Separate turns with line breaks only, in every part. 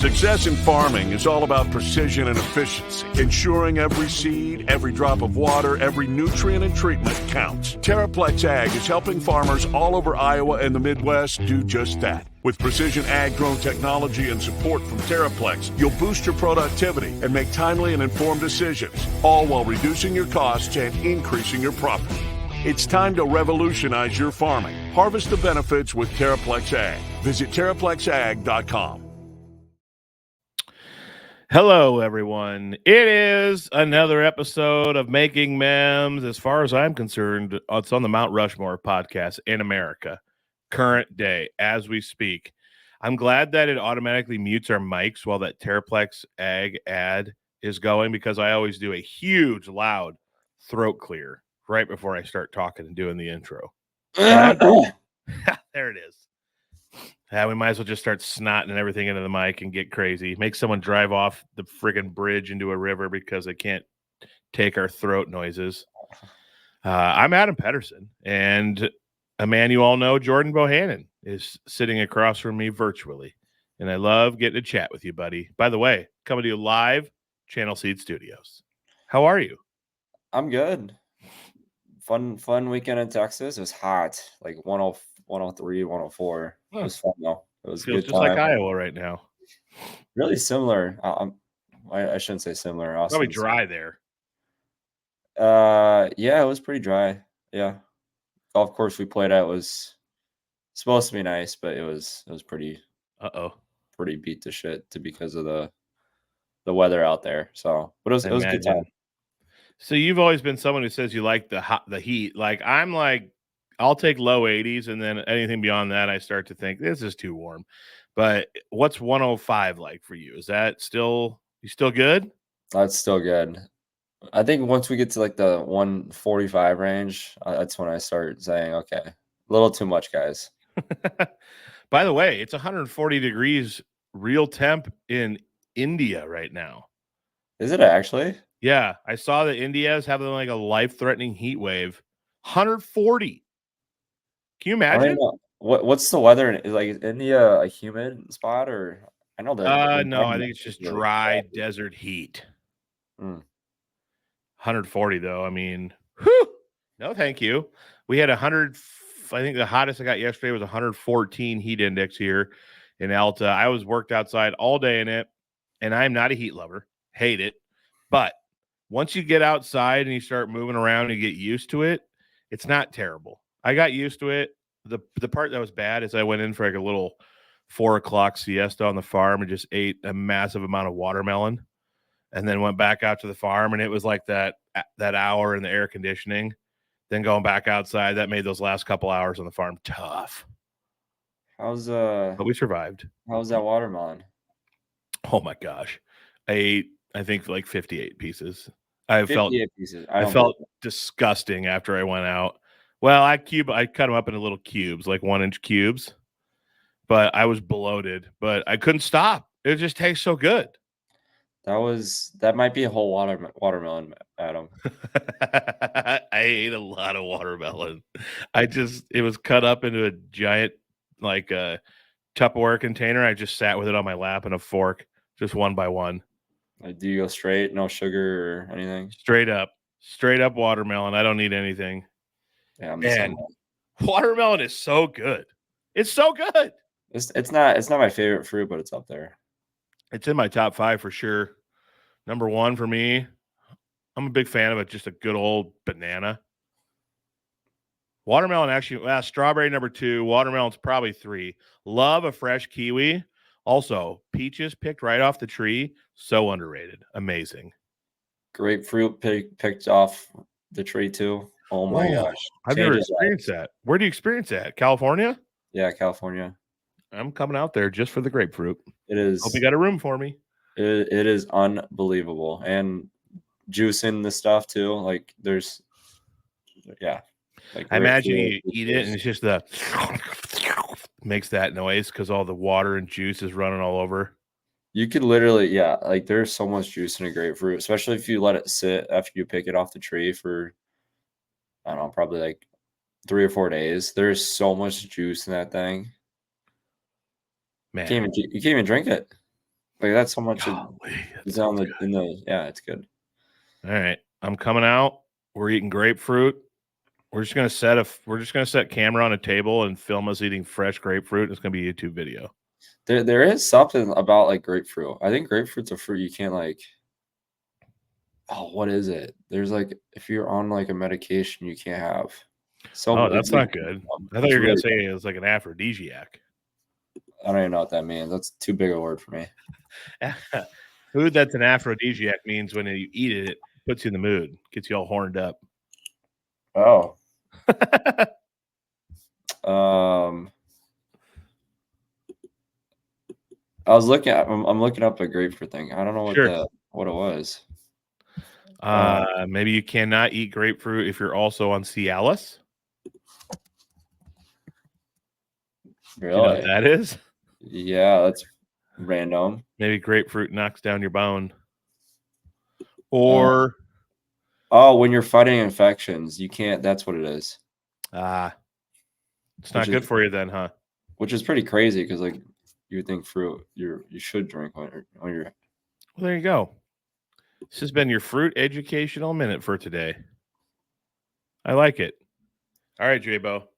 Success in farming is all about precision and efficiency, ensuring every seed, every drop of water, every nutrient and treatment counts. TerraPlex Ag is helping farmers all over Iowa and the Midwest do just that. With precision ag drone technology and support from TerraPlex, you'll boost your productivity and make timely and informed decisions, all while reducing your costs and increasing your profit. It's time to revolutionize your farming. Harvest the benefits with TerraPlex Ag. Visit TerraPlexAg.com.
Hello, everyone. It is another episode of Making Memz. As far as I'm concerned, it's on the Mount Rushmore podcast in America, current day, as we speak. I'm glad that it automatically mutes our mics while that Terraplex Ag ad is going, because I always do a huge, loud throat clear right before I start talking and doing the intro. There it is. Yeah, we might as well just start snotting and everything into the mic and get crazy. Make someone drive off the friggin' bridge into a river because they can't take our throat noises. I'm Adam Pedersen, and a man you all know, Jordan Bohannon, is sitting across from me virtually. And I love getting to chat with you, buddy. By the way, coming to you live, Channel Seed Studios. How are you?
I'm good. Fun weekend in Texas. It was hot, like 103, 104. It was fun though. It was
Feels
a good
just
time.
like Iowa right now.
Really similar. I shouldn't say similar.
Probably dry there.
Yeah, it was pretty dry. Yeah, golf course we played at was supposed to be nice, but it was pretty beat to shit because of the weather out there. So, but it was a good time.
So you've always been someone who says you like the heat. Like I'm like, I'll take low 80s, and then anything beyond that, I start to think this is too warm. But what's 105 like for you? Is that still good?
That's still good. I think once we get to like the 145 range, that's when I start saying, okay, a little too much, guys.
By the way, it's 140 degrees real temp in India right now.
Is it actually?
Yeah, I saw that India is having like a life-threatening heat wave. 140. Can you imagine?
What's the weather? Is India a humid spot, or I know that?
No, I think it's just really dry desert heat. 140 though. I mean, whew, no, thank you. We had 100. I think the hottest I got yesterday was 114 heat index here in Alta. I was worked outside all day in it, and I'm not a heat lover. Hate it, but once you get outside and you start moving around and you get used to it, it's not terrible. I got used to it. The part that was bad is I went in for like a little 4 o'clock siesta on the farm and just ate a massive amount of watermelon, and then went back out to the farm, and it was like that hour in the air conditioning, then going back outside. That made those last couple hours on the farm tough.
But
we survived.
How's that watermelon?
Oh my gosh. I ate, I think, like 58 pieces. I felt disgusting after I went out. Well, I cut them up into little cubes, like 1-inch cubes, but I was bloated, but I couldn't stop. It just tastes so good.
That might be a whole watermelon, Adam.
I ate a lot of watermelon. It was cut up into a giant, like a Tupperware container. I just sat with it on my lap and a fork, just one by one.
Do you go straight, no sugar or anything?
Straight up watermelon. I don't need anything.
Yeah,
man, watermelon is so good. It's so good.
It's not my favorite fruit, but it's up there.
It's in my top 5 for sure. Number 1 for me. I'm a big fan of it. Just a good old banana. Watermelon, actually, strawberry number 2. Watermelon's probably 3. Love a fresh kiwi. Also, peaches picked right off the tree. So underrated. Amazing.
Grapefruit picked off the tree too. Oh my gosh.
I've never experienced that. Where do you experience that? California?
Yeah, California.
I'm coming out there just for the grapefruit.
It is.
Hope you got a room for me.
It is unbelievable. And juicing the stuff too. Like there's, yeah.
Like I imagine you eat it and it's just makes that noise because all the water and juice is running all over.
You could literally, yeah, like there's so much juice in a grapefruit, especially if you let it sit after you pick it off the tree for, I don't know, probably like 3 or 4 days. There's so much juice in that thing.
Man,
you can't even drink it. Like that's how much
it's
on the yeah, it's good.
All right, I'm coming out. We're eating grapefruit. We're just gonna set camera on a table and film us eating fresh grapefruit. It's gonna be a YouTube video.
There is something about like grapefruit. I think grapefruit's a fruit you can't like. Oh, what is it? There's like if you're on like a medication you can't have.
So that's not good. I thought you were gonna say it was like an aphrodisiac.
I don't even know what that means. That's too big a word for me.
Food that's an aphrodisiac means when you eat it, it puts you in the mood, gets you all horned up.
Oh. I'm looking up a grapefruit thing. I don't know what it was.
Maybe you cannot eat grapefruit if you're also on Cialis.
Really?
Do you know what that is?
Yeah, that's random.
Maybe grapefruit knocks down your bone. Or
when you're fighting infections, you can't. That's what it is.
It's not good for you then, huh?
Which is pretty crazy because like you would think fruit you should drink when you're.
Well, there you go. This has been your fruit educational minute for today. I like it. All right, J-Bo.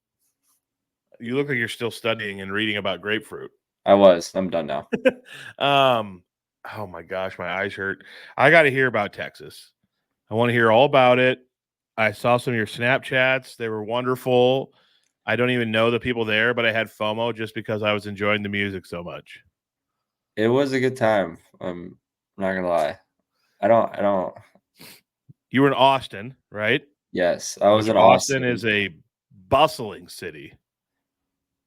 You look like you're still studying and reading about grapefruit.
I was. I'm done now.
Oh my gosh, my eyes hurt. I got to hear about Texas. I want to hear all about it. I saw some of your Snapchats. They were wonderful. I don't even know the people there, but I had FOMO just because I was enjoying the music so much.
It was a good time. I'm not gonna lie. I don't.
You were in Austin, right?
Yes, I was in
Austin. Austin is a bustling city.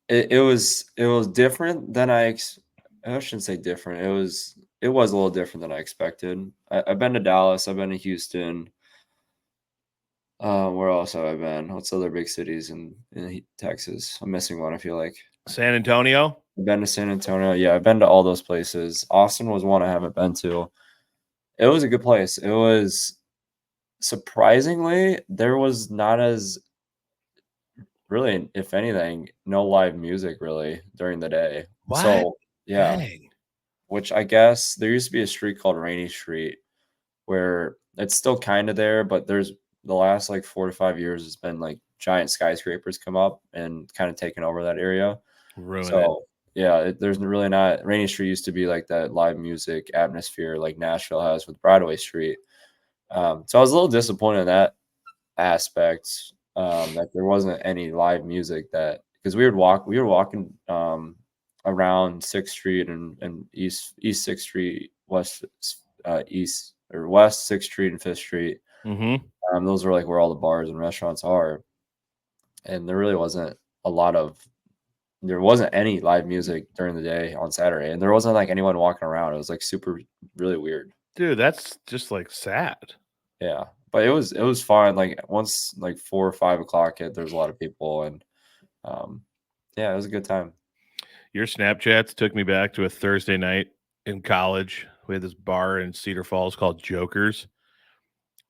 It was different than I shouldn't say different. It was a little different than I expected. I've been to Dallas. I've been to Houston. Where else have I been? What's other big cities in Texas? I'm missing one. I feel like
San Antonio.
I've been to San Antonio. Yeah, I've been to all those places. Austin was one I haven't been to. It was a good place. It was surprisingly there was not as really, if anything, no live music really during the day.
What?
So yeah,
dang.
Which I guess there used to be a street called Rainy Street where it's still kind of there, but there's the last like 4 to 5 years has been like giant skyscrapers come up and kind of taken over that area. Yeah, there's really not. Rainy Street used to be like that live music atmosphere like Nashville has with Broadway Street. So I was a little disappointed in that aspect. That there wasn't any live music because we were walking around 6th Street and East 6th Street, West 6th Street and 5th Street.
Mm-hmm.
Those were like where all the bars and restaurants are. And there really wasn't any live music during the day on Saturday. And there wasn't like anyone walking around. It was like really weird.
Dude, that's just like sad.
Yeah. But it was fine. Like once like 4 or 5 o'clock hit, there's a lot of people and yeah, it was a good time.
Your Snapchats took me back to a Thursday night in college. We had this bar in Cedar Falls called Joker's.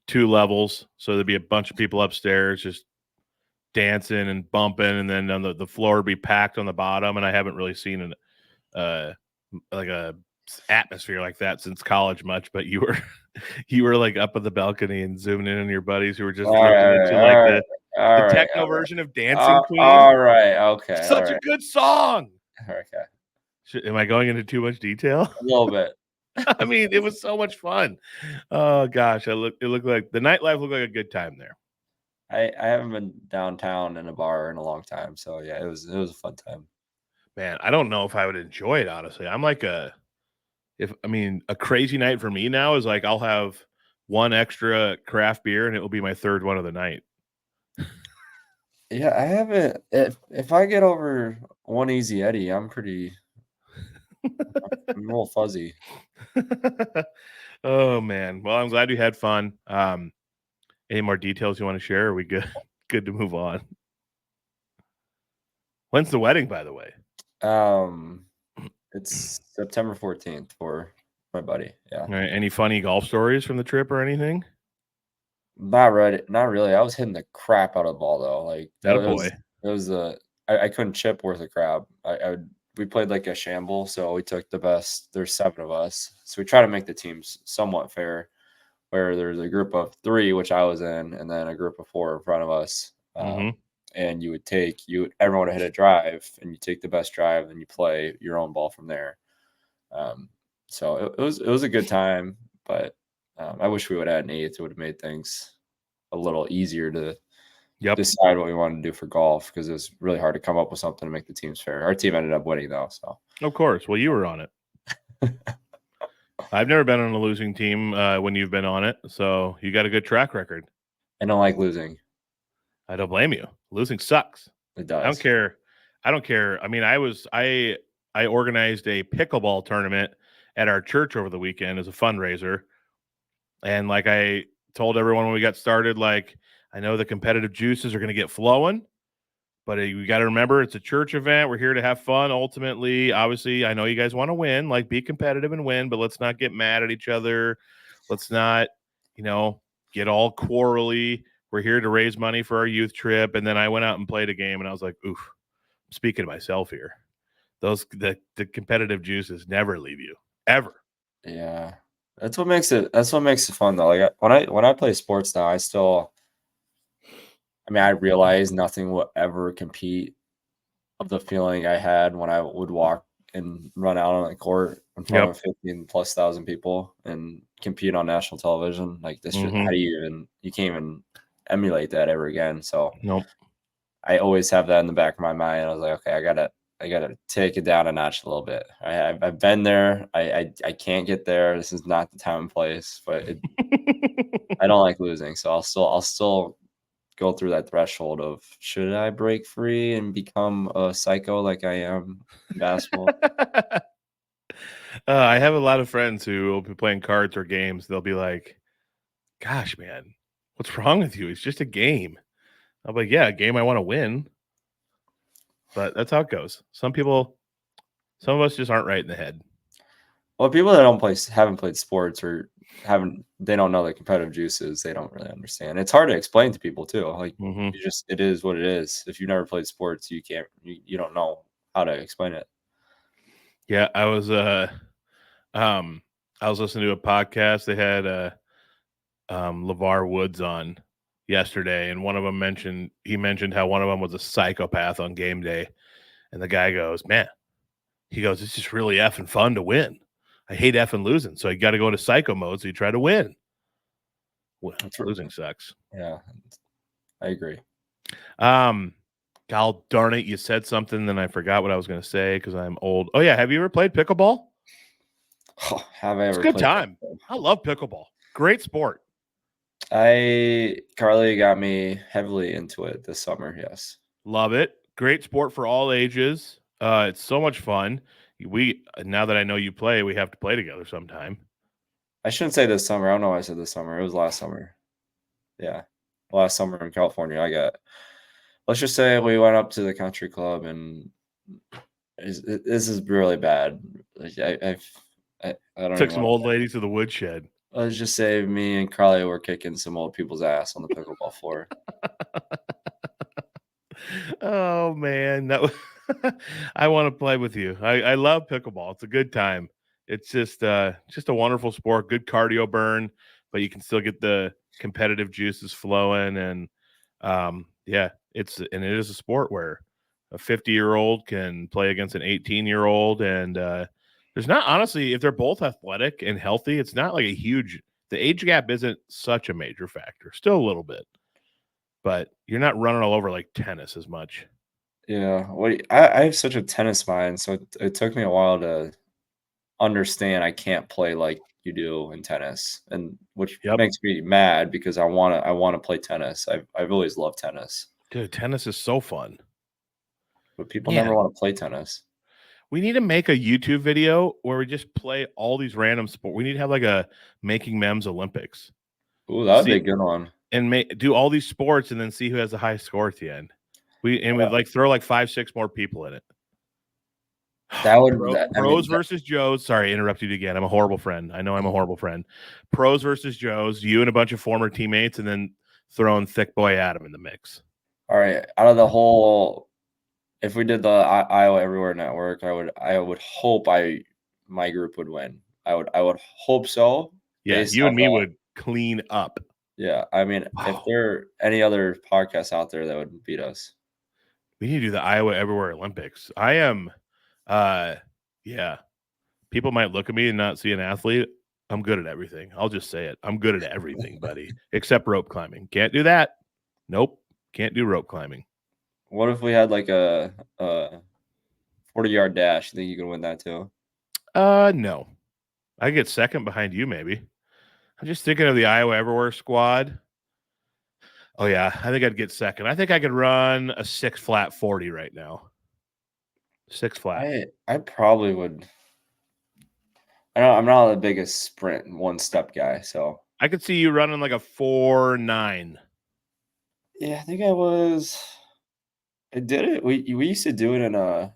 2 levels. So there'd be a bunch of people upstairs just dancing and bumping, and then on the floor would be packed on the bottom. And I haven't really seen like a atmosphere like that since college much, but you were like up at the balcony and zooming in on your buddies who were just listening to like the techno version of Dancing Queen.
All right, okay.
Such a good song.
Okay.
Am I going into too much detail?
A little bit.
I mean, it was so much fun. Oh gosh, it looked like the nightlife looked like a good time there.
I haven't been downtown in a bar in a long time, so yeah, it was a fun time.
Man, I don't know if I would enjoy it honestly. I'm like a crazy night for me now is like I'll have 1 extra craft beer and it will be my 3rd one of the night.
Yeah, I haven't. If I get over 1 Easy Eddie, I'm a little fuzzy.
Oh man. Well, I'm glad you had fun. Any more details you want to share? Are we good? Good to move on. When's the wedding, by the way?
It's September 14th for my buddy. Yeah.
All right. Any funny golf stories from the trip or anything?
Not really. I was hitting the crap out of the ball though. Like
that boy.
It was I couldn't chip worth a crap. I would we played like a shamble. So we took the best. There's 7 of us. So we try to make the teams somewhat fair, where there's a group of 3, which I was in, and then a group of 4 in front of us. And everyone would hit a drive, and you take the best drive, and you play your own ball from there. So it was a good time, but I wish we would add an 8th. It would have made things a little easier to decide what we wanted to do for golf, because it was really hard to come up with something to make the teams fair. Our team ended up winning though. So
of course, well, you were on it. I've never been on a losing team when you've been on it, so you got a good track record.
I don't like losing.
I don't blame you. Losing sucks.
It does.
I don't care. I mean, I organized a pickleball tournament at our church over the weekend as a fundraiser. And like I told everyone when we got started, like, I know the competitive juices are going to get flowing, but you got to remember it's a church event. We're here to have fun. Ultimately, obviously, I know you guys want to win, like be competitive and win, but let's not get mad at each other. Let's not, get all quarrely. We're here to raise money for our youth trip. And then I went out and played a game, and I was like, oof, I'm speaking to myself here. The competitive juices never leave you, ever.
Yeah. That's what makes it fun though. Like when I play sports now, I realize nothing will ever compete of the feeling I had when I would walk and run out on the court in front of 15,000+ people and compete on national television. Like this, how do you can't even emulate that ever again. So
nope.
I always have that in the back of my mind. I was like, okay, I gotta take it down a notch a little bit. I've been there. I can't get there. This is not the time and place. But I don't like losing, so I'll still go through that threshold of, should I break free and become a psycho like I am in basketball?
I have a lot of friends who will be playing cards or games. They'll be like, "Gosh, man, what's wrong with you? It's just a game." I'm like, "Yeah, a game I want to win." But that's how it goes. Some of us just aren't right in the head.
Well, people that haven't played sports or they don't know the competitive juices, they don't really understand. It's hard to explain to people too. Like it is what it is. If you've never played sports, you don't know how to explain it.
Yeah, I was listening to a podcast. They had LeVar Woods on yesterday, and one of them mentioned how one of them was a psychopath on game day. And the guy goes, "Man," he goes, "it's just really effing fun to win. I hate effing losing. So you got to go into psycho mode so you try to win." Well, losing sucks.
Yeah, I agree.
God darn it, you said something, then I forgot what I was going to say because I'm old. Oh, yeah. Have you ever played pickleball?
Oh, have I ever?
It's a good time. Pickleball? I love pickleball. Great sport.
Carly got me heavily into it this summer. Yes.
Love it. Great sport for all ages. It's so much fun. Now that I know you play, we have to play together sometime.
I shouldn't say this summer. I don't know why I said this summer. It was last summer. Yeah. Last summer in California. Let's just say we went up to the country club, and this is really bad. I don't
took some old ladies to the woodshed.
Let's just say me and Carly were kicking some old people's ass on the pickleball floor.
Oh man, I want to play with you. I love pickleball. It's a good time. It's just a wonderful sport. Good cardio burn, but you can still get the competitive juices flowing. And it is a sport where a 50-year-old can play against an 18-year-old, and there's not, honestly, if they're both athletic and healthy, it's not like the age gap isn't such a major factor. Still a little bit, but you're not running all over like tennis as much.
Yeah. I have such a tennis mind, so it took me a while to understand I can't play like you do in tennis, and which makes me mad because I want to play tennis. I've always loved tennis.
Dude, tennis is so fun.
But people never want to play tennis.
We need to make a YouTube video where we just play all these random sports. We need to have like a Making Memz Olympics.
Ooh, that would be a good one.
And do all these sports and then see who has the highest score at the end. We'd like throw like 5-6 more people in it.
That would
pros versus Joes. Sorry, I interrupted you again. I'm a horrible friend. I know I'm a horrible friend. Pros versus Joes. You and a bunch of former teammates, and then throwing thick boy Adam in the mix.
All right. Out of the whole if we did the Iowa Everywhere Network, I would hope my group would win. I would hope so.
Yeah, you and me would clean up.
Yeah, I mean, if there are any other podcasts out there that would beat us,
we need to do the Iowa Everywhere Olympics. I am, yeah. People might look at me and not see an athlete. I'm good at everything. I'll just say it. I'm good at everything, buddy, except rope climbing. Can't do that. Nope, can't do rope climbing.
What if we had like a 40-yard dash? You think you could win that too?
No. I get second behind you, maybe. I'm just thinking of the Iowa Everywhere squad. Oh, yeah. I think I'd get second. I think I could run a 6 flat 40 right now. 6 flat.
I probably would. I'm not the biggest sprint one step guy, so
I could see you running like a 4.9.
Yeah, I think I did it. We used to do it in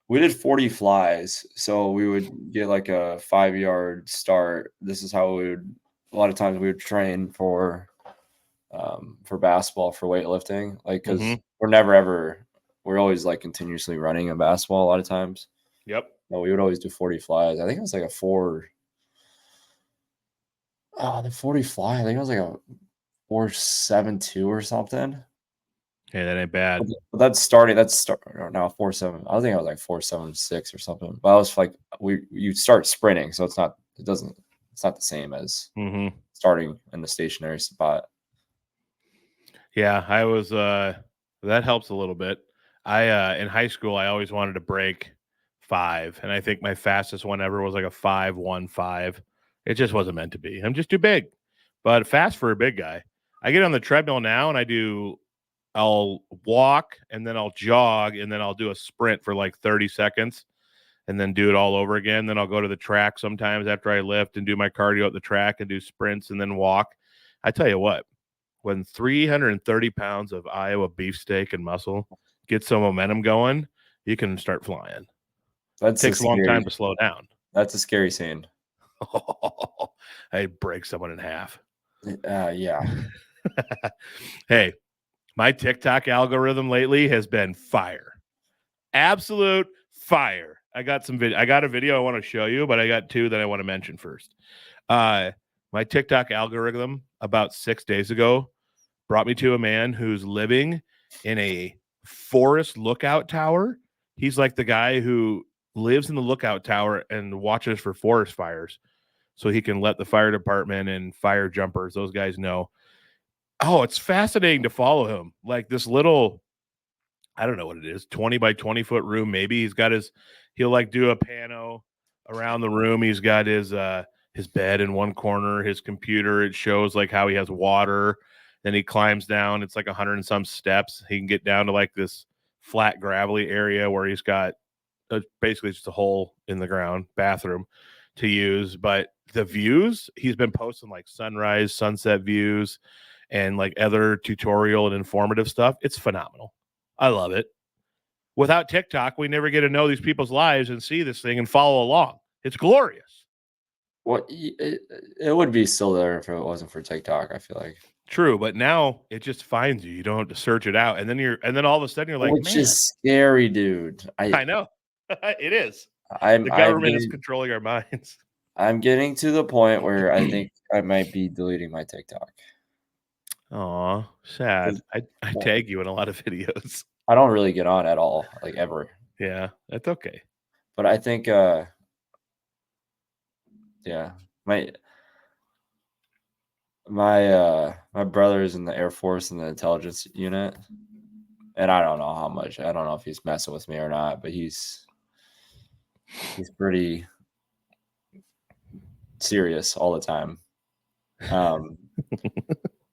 we did 40 flies, so we would get like a 5-yard start. This is how a lot of times we would train for basketball, for weightlifting, like, because we're always like continuously running a basketball a lot of times.
Yep.
No, we would always do 40 flies. I think it was like a 40 fly. I think it was like a 4.72 or something.
Hey, that ain't bad.
But that's starting. Now 4.7. I think I was like 4.76 or something. But I was like, you start sprinting, so it's not the same as starting in the stationary spot.
Yeah, I was. That helps a little bit. I in high school, I always wanted to break 5, and I think my fastest one ever was like a 5.15. It just wasn't meant to be. I'm just too big, but fast for a big guy. I get on the treadmill now, and I'll walk, and then I'll jog, and then I'll do a sprint for like 30 seconds, and then do it all over again. Then I'll go to the track sometimes after I lift and do my cardio at the track and do sprints and then walk. I tell you what, when 330 pounds of Iowa beefsteak and muscle get some momentum going, you can start flying. It takes a long time to slow down.
That's a scary scene.
I break someone in half.
Yeah.
Hey, my TikTok algorithm lately has been fire. Absolute fire. I got a video I want to show you, but I got 2 that I want to mention first. My TikTok algorithm about 6 days ago brought me to a man who's living in a forest lookout tower. He's like the guy who lives in the lookout tower and watches for forest fires so he can let the fire department and fire jumpers, those guys, know. Oh, it's fascinating to follow him. Like this little, I don't know what it is, 20 by 20 foot room. Maybe he'll like do a pano around the room. He's got his bed in one corner, his computer. It shows like how he has water. Then he climbs down. It's like 100 and some steps. He can get down to like this flat gravelly area where he's got basically just a hole in the ground bathroom to use. But the views, he's been posting like sunrise, sunset views and like other tutorial and informative stuff. It's phenomenal. I love it. Without TikTok, we never get to know these people's lives and see this thing and follow along. It's glorious.
Well, it would be still there if it wasn't for TikTok, I feel like.
True, but now it just finds you. You don't have to search it out, and then all of a sudden you're like,
which is scary, dude.
I know. It is. The government is controlling our minds.
I'm getting to the point where I think I might be deleting my TikTok.
Aw, sad. I tag you in a lot of videos.
I don't really get on at all, like ever.
Yeah, that's okay.
But I think, yeah, my brother's in the Air Force in the intelligence unit, and I don't know how much. I don't know if he's messing with me or not, but he's pretty serious all the time.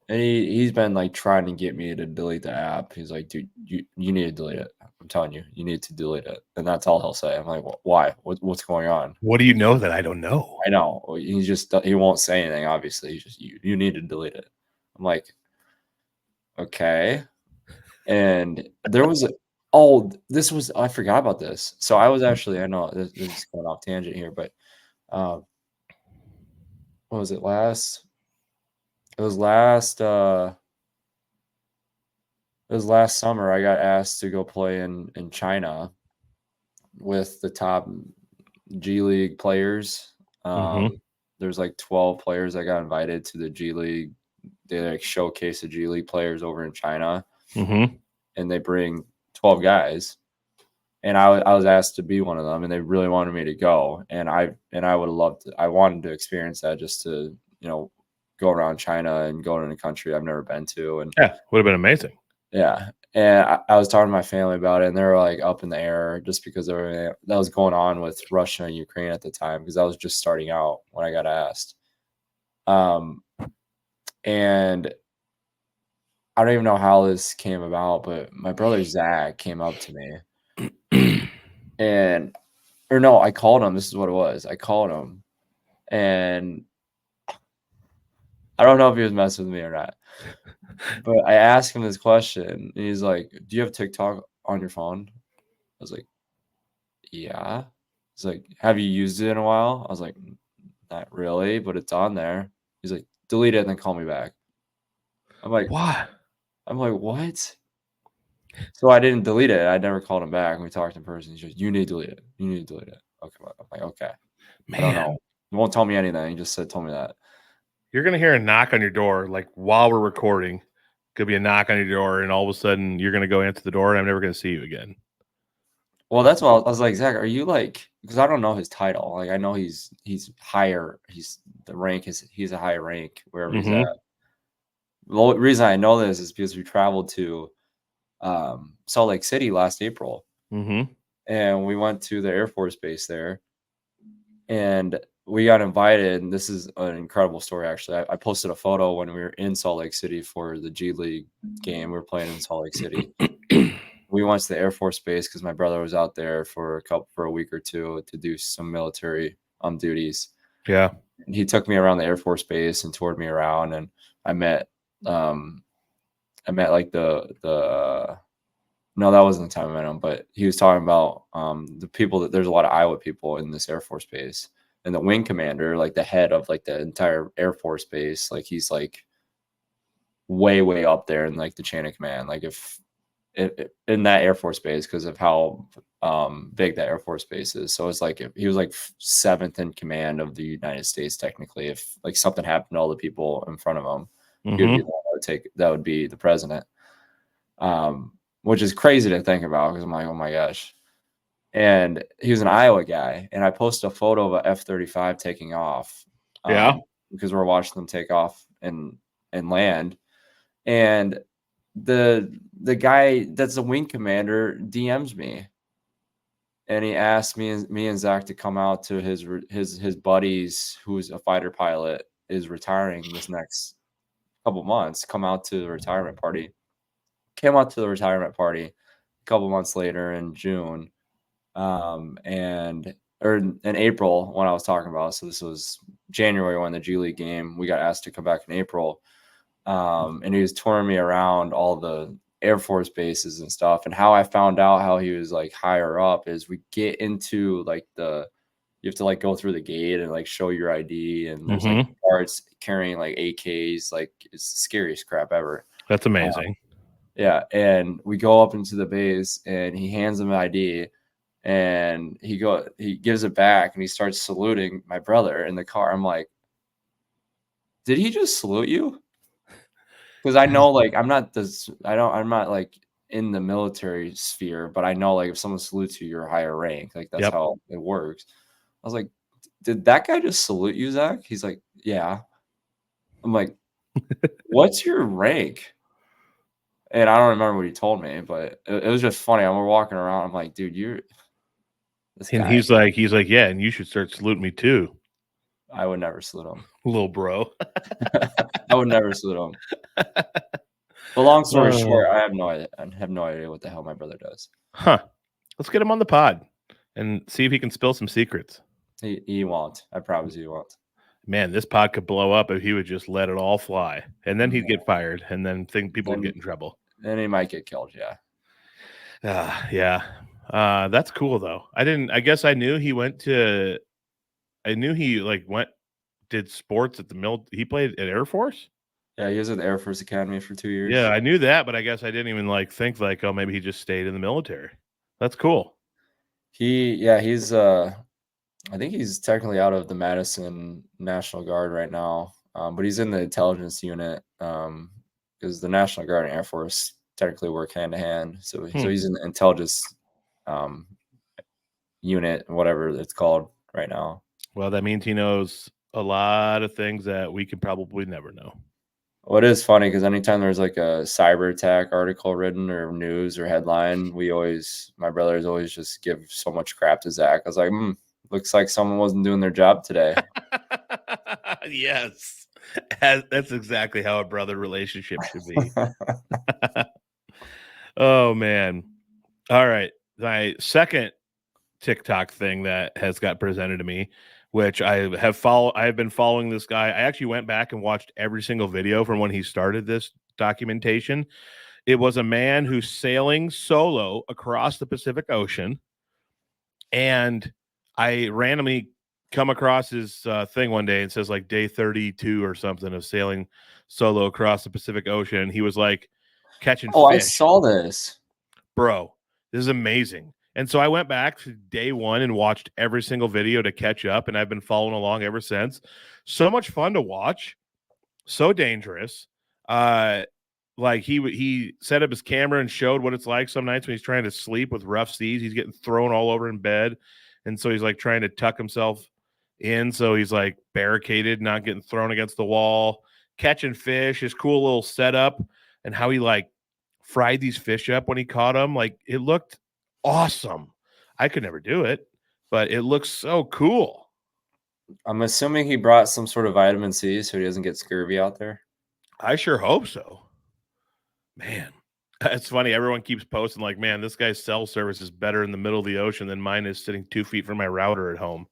And he's been like trying to get me to delete the app. He's like, dude, you need to delete it. I'm telling you, you need to delete it. And that's all he'll say. I'm like, well, why? What's going on?
What do you know that I don't know?
I know. He won't say anything, obviously. He's just, you need to delete it. I'm like, okay. And there was I forgot about this. So I was actually, I know this is going off tangent here, but what was it It was It was last summer. I got asked to go play in China with the top G League players. There's like 12 players that got invited to the G League. They like showcase the G League players over in China, and they bring 12 guys. And I was asked to be one of them, and they really wanted me to go. And I would have loved it. I wanted to experience that, just to, go around China and go to a country I've never been to. And
yeah, would have been amazing.
Yeah. And I was talking to my family about it, and they were like up in the air just because of everything that was going on with Russia and Ukraine at the time, because I was just starting out when I got asked. And I don't even know how this came about, but my brother Zach came up to me I called him. This is what it was. I called him, and I don't know if he was messing with me or not, but I asked him this question, and he's like, "Do you have TikTok on your phone?" I was like, "Yeah." He's like, "Have you used it in a while?" I was like, "Not really, but it's on there." He's like, "Delete it and then call me back." I'm like,
"What?"
I'm like, "What?" So I didn't delete it. I never called him back. We talked in person. He's like, "You need to delete it. You need to delete it." Okay. I'm like, "Okay." Man. I don't know. He won't tell me anything. He just told me that.
You're going to hear a knock on your door, like while we're recording. Could be a knock on your door, and all of a sudden you're going to go answer the door, and I'm never going to see you again.
Well, that's why I was like, "Zach, are you like," because I don't know his title. Like, I know he's higher. He's a higher rank wherever he's at. The reason I know this is because we traveled to Salt Lake City last April, and we went to the Air Force Base there, and we got invited. And this is an incredible story, actually. I posted a photo when we were in Salt Lake City for the G League game. We were playing in Salt Lake City. We went to the Air Force Base because my brother was out there for a week or two to do some military duties.
Yeah.
And he took me around the Air Force Base and toured me around, and I met like the no, that wasn't the time I met him, but he was talking about the people that there's a lot of Iowa people in this Air Force Base, and the wing commander, like the head of like the entire Air Force Base, like he's like way up there in like the chain of command. Like if in that Air Force Base, because of how big that Air Force Base is. So it's like if he was like 7th in command of the United States technically. If like something happened to all the people in front of him, he would be the one that would be the president. Which is crazy to think about, because I'm like, oh my gosh. And he was an Iowa guy, and I posted a photo of a F-35 taking off. Because we're watching them take off and land. And the guy that's the wing commander DMs me, and he asked me and Zach to come out to his buddies, who's a fighter pilot, is retiring this next couple months. Come out to the retirement party. Came out to the retirement party a couple months later in June, or in April when I was talking about. So this was January when the G League game. We got asked to come back in April. And he was touring me around all the Air Force bases and stuff. And how I found out how he was like higher up is we get into like you have to like go through the gate and like show your ID, and there's like guards carrying like AKs. Like, it's the scariest crap ever.
That's amazing.
Yeah. And we go up into the base, and he hands him an ID, and he gives it back, and he starts saluting my brother in the car. I'm like, did he just salute you? Because I know, like, I'm not like in the military sphere, but I know, like, if someone salutes you, you're a higher rank. Like, that's how it works. I was like, did that guy just salute you, Zach? He's like, yeah. I'm like, what's your rank? And I don't remember what he told me, but it was just funny. We're walking around. I'm like, dude, you're this guy.
And he's like, yeah, and you should start saluting me too.
I would never salute him.
Little bro.
I would never salute him. But long story short, I have no idea what the hell my brother does.
Let's get him on the pod and see if he can spill some secrets.
He won't. I promise you he won't.
Man, this pod could blow up if he would just let it all fly, and then he'd get fired, and then people would get in trouble.
Then he might get killed. Yeah.
Yeah. That's cool though. I guess I knew he did sports at the mill. He played at Air Force.
Yeah, he was at the Air Force Academy for 2 years.
Yeah, I knew that, but I guess I didn't even like think like, oh, maybe he just stayed in the military. That's cool.
He's I think he's technically out of the Madison National Guard right now, but he's in the intelligence unit because the National Guard and Air Force technically work hand to hand. So he's in the intelligence unit, whatever it's called right now.
Well, that means he knows a lot of things that we could probably never know.
Well, it is funny because anytime there's like a cyber attack article written or news or headline, my brothers always just give so much crap to Zach. I was like, looks like someone wasn't doing their job today.
Yes. That's exactly how a brother relationship should be. Oh, man. All right. My second TikTok thing that has got presented to me, which I have been following this guy. I actually went back and watched every single video from when he started this documentation. It was a man who's sailing solo across the Pacific Ocean, and I randomly come across his thing one day and says like day 32 or something of sailing solo across the Pacific Ocean. He was like catching fish.
I saw this.
Bro, this is amazing. And so I went back to day one and watched every single video to catch up, and I've been following along ever since. So much fun to watch. So dangerous. Like he set up his camera and showed what it's like some nights when he's trying to sleep with rough seas. He's getting thrown all over in bed. And so he's like trying to tuck himself in. So he's like barricaded, not getting thrown against the wall, catching fish, his cool little setup, and how he like fried these fish up when he caught them. Like it looked awesome. I could never do it, but it looks so cool.
I'm assuming he brought some sort of vitamin C so he doesn't get scurvy out there.
I sure hope so. Man, it's funny. Everyone keeps posting like, man, this guy's cell service is better in the middle of the ocean than mine is sitting 2 feet from my router at home.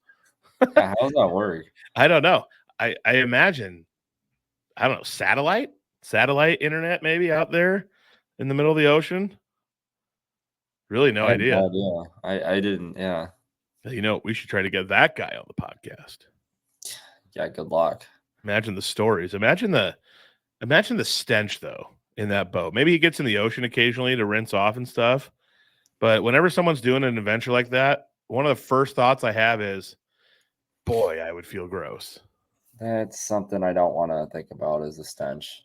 Yeah, how does that work?
I don't know. I imagine, I don't know, satellite internet maybe out there in the middle of the ocean. Really no idea.
I didn't. Yeah.
You know, we should try to get that guy on the podcast.
Yeah. Good luck.
Imagine the stories. Imagine the stench though in that boat. Maybe he gets in the ocean occasionally to rinse off and stuff. But whenever someone's doing an adventure like that, one of the first thoughts I have is, boy, I would feel gross.
That's something I don't want to think about is the stench.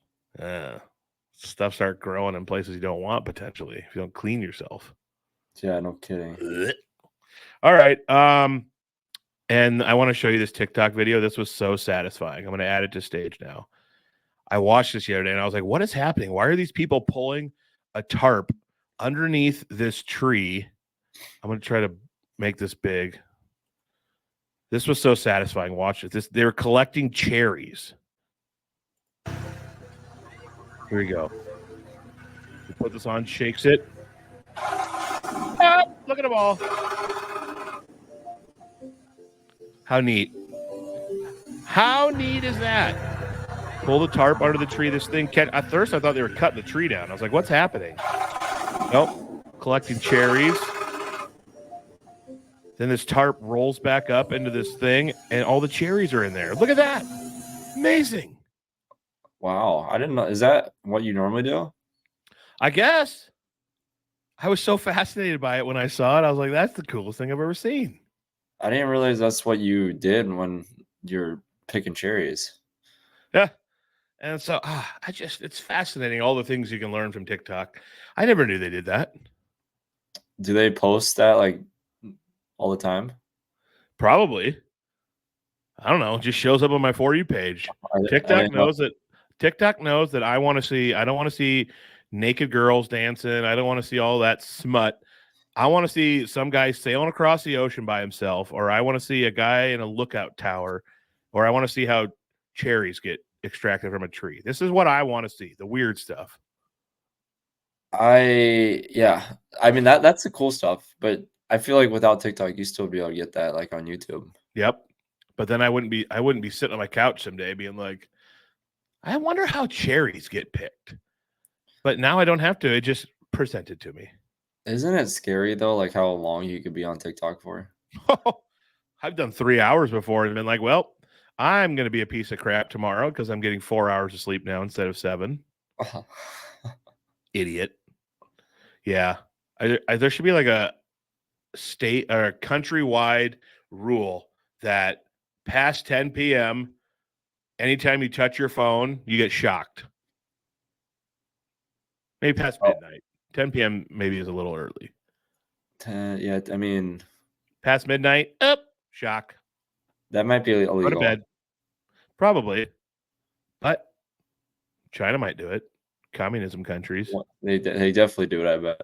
Stuff start growing in places you don't want potentially if you don't clean yourself.
Yeah, no kidding.
All right. And I want to show you this TikTok video. This was so satisfying. I'm going to add it to stage now. I watched this the other day and I was like, what is happening? Why are these people pulling a tarp underneath this tree? I'm going to try to make this big. This was so satisfying. Watch it. They were collecting cherries. Here we go. We put this on, shakes it. Ah, look at them all. How neat. How neat is that? Pull the tarp under the tree. This thing, at first I thought they were cutting the tree down. I was like, what's happening? Nope. Collecting cherries. Then this tarp rolls back up into this thing, and all the cherries are in there. Look at that. Amazing.
Wow. I didn't know. Is that what you normally do?
I guess. I was so fascinated by it when I saw it. I was like, that's the coolest thing I've ever seen.
I didn't realize that's what you did when you're picking cherries.
Yeah. And so it's fascinating, all the things you can learn from TikTok. I never knew they did that.
Do they post that like all the time?
Probably. I don't know. It just shows up on my For You page. TikTok knows that I want to see. I don't want to see naked girls dancing. I don't want to see all that smut. I want to see some guy sailing across the ocean by himself, or I want to see a guy in a lookout tower, or I want to see how cherries get extracted from a tree. This is what I want to see, the weird stuff.
I mean that's the cool stuff, but I feel like without TikTok you still be able to get that like on YouTube.
Yep. But then I wouldn't be sitting on my couch someday being like, I wonder how cherries get picked. But now I don't have to. It just presented to me.
Isn't it scary though, like how long you could be on TikTok for?
I've done 3 hours before and been like, well, I'm going to be a piece of crap tomorrow because I'm getting 4 hours of sleep now instead of 7. Idiot. Yeah. There should be like a state or a countrywide rule that past 10 p.m., anytime you touch your phone, you get shocked. Maybe past midnight. 10 p.m. maybe is a little early.
10, yeah, I mean,
past midnight, shock.
That might be illegal.
Go to bed. Probably. But China might do it. Communism countries.
Well, they definitely do it, I
bet.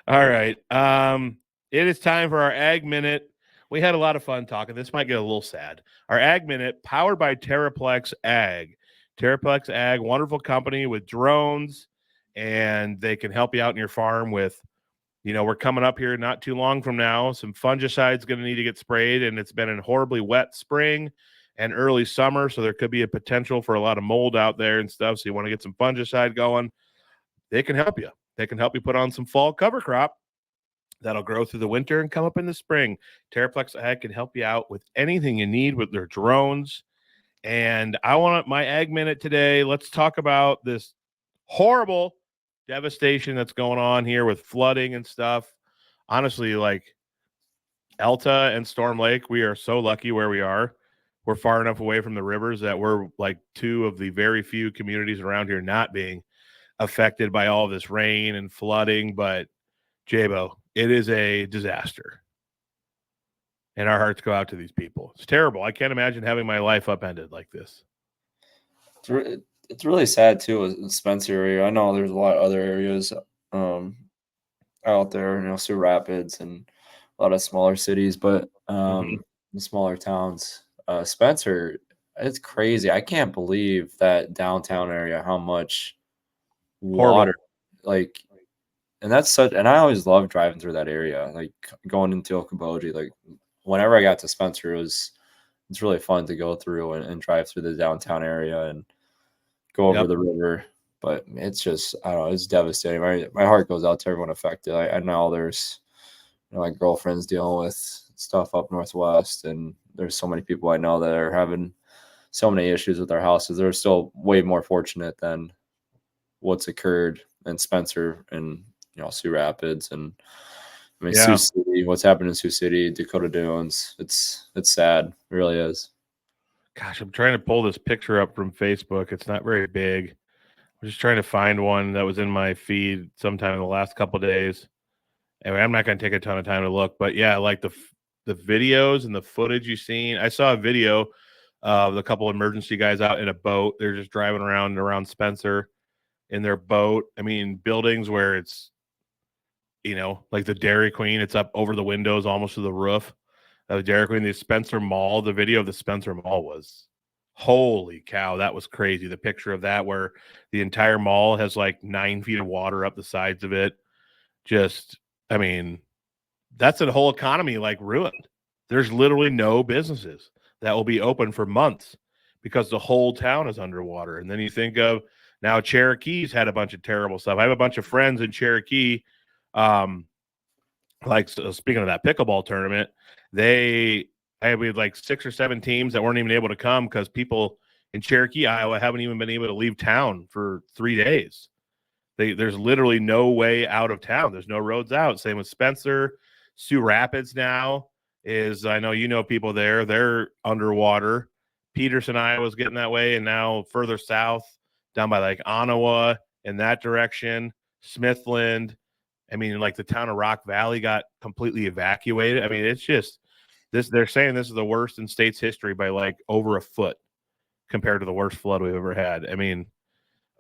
All right. It is time for our Ag Minute. We had a lot of fun talking. This might get a little sad. Our Ag Minute, powered by Terraplex Ag. Terraplex Ag, wonderful company with drones, and they can help you out in your farm with, we're coming up here not too long from now. Some fungicide's going to need to get sprayed, and it's been a horribly wet spring and early summer, so there could be a potential for a lot of mold out there and stuff. So you want to get some fungicide going. They can help you. They can help you put on some fall cover crop that'll grow through the winter and come up in the spring. Terraplex Ag can help you out with anything you need with their drones. And I want my Ag Minute today. Let's talk about this horrible devastation that's going on here with flooding and stuff. Honestly, like Elta and Storm Lake, we are so lucky where we are. We're far enough away from the rivers that we're like two of the very few communities around here not being affected by all this rain and flooding. But Jabo, it is a disaster. And our hearts go out to these people. It's terrible. I can't imagine having my life upended like this.
It's really sad too in Spencer area. I know there's a lot of other areas out there, Sioux Rapids and a lot of smaller cities, but the smaller towns. Spencer, it's crazy. I can't believe that downtown area, how much water, and that's such. And I always love driving through that area, like going into Okoboji. Like whenever I got to Spencer, it's really fun to go through and drive through the downtown area and go over the river. But it's just, I don't know, it's devastating. My heart goes out to everyone affected. I know there's, my girlfriend's dealing with stuff up northwest, and there's so many people I know that are having so many issues with their houses. They're still way more fortunate than what's occurred in Spencer and Sioux Rapids, and Sioux City. What's happened in Sioux City, Dakota Dunes. It's sad. It really is.
Gosh, I'm trying to pull this picture up from Facebook. It's not very big. I'm just trying to find one that was in my feed sometime in the last couple of days. Anyway, I'm not going to take a ton of time to look, but yeah, like the videos and the footage you've seen. I saw a video of a couple emergency guys out in a boat. They're just driving around Spencer in their boat. I mean, buildings where it's, like the Dairy Queen, it's up over the windows almost to the roof. The Dairy Queen, the Spencer Mall, the video of the Spencer Mall was, holy cow, that was crazy. The picture of that where the entire mall has like 9 feet of water up the sides of it. Just, I mean, that's a whole economy like ruined. There's literally no businesses that will be open for months because the whole town is underwater. And then you think of now Cherokee's had a bunch of terrible stuff. I have a bunch of friends in Cherokee. Speaking of that pickleball tournament, we had like 6 or 7 teams that weren't even able to come because people in Cherokee, Iowa, haven't even been able to leave town for 3 days. There's literally no way out of town. There's no roads out. Same with Spencer. Sioux Rapids now is, I know people there. They're underwater. Peterson, Iowa's getting that way, and now further south, down by like Ottawa in that direction, Smithland. I mean, like the town of Rock Valley got completely evacuated. I mean, it's just this. They're saying this is the worst in state's history by like over a foot compared to the worst flood we've ever had. I mean,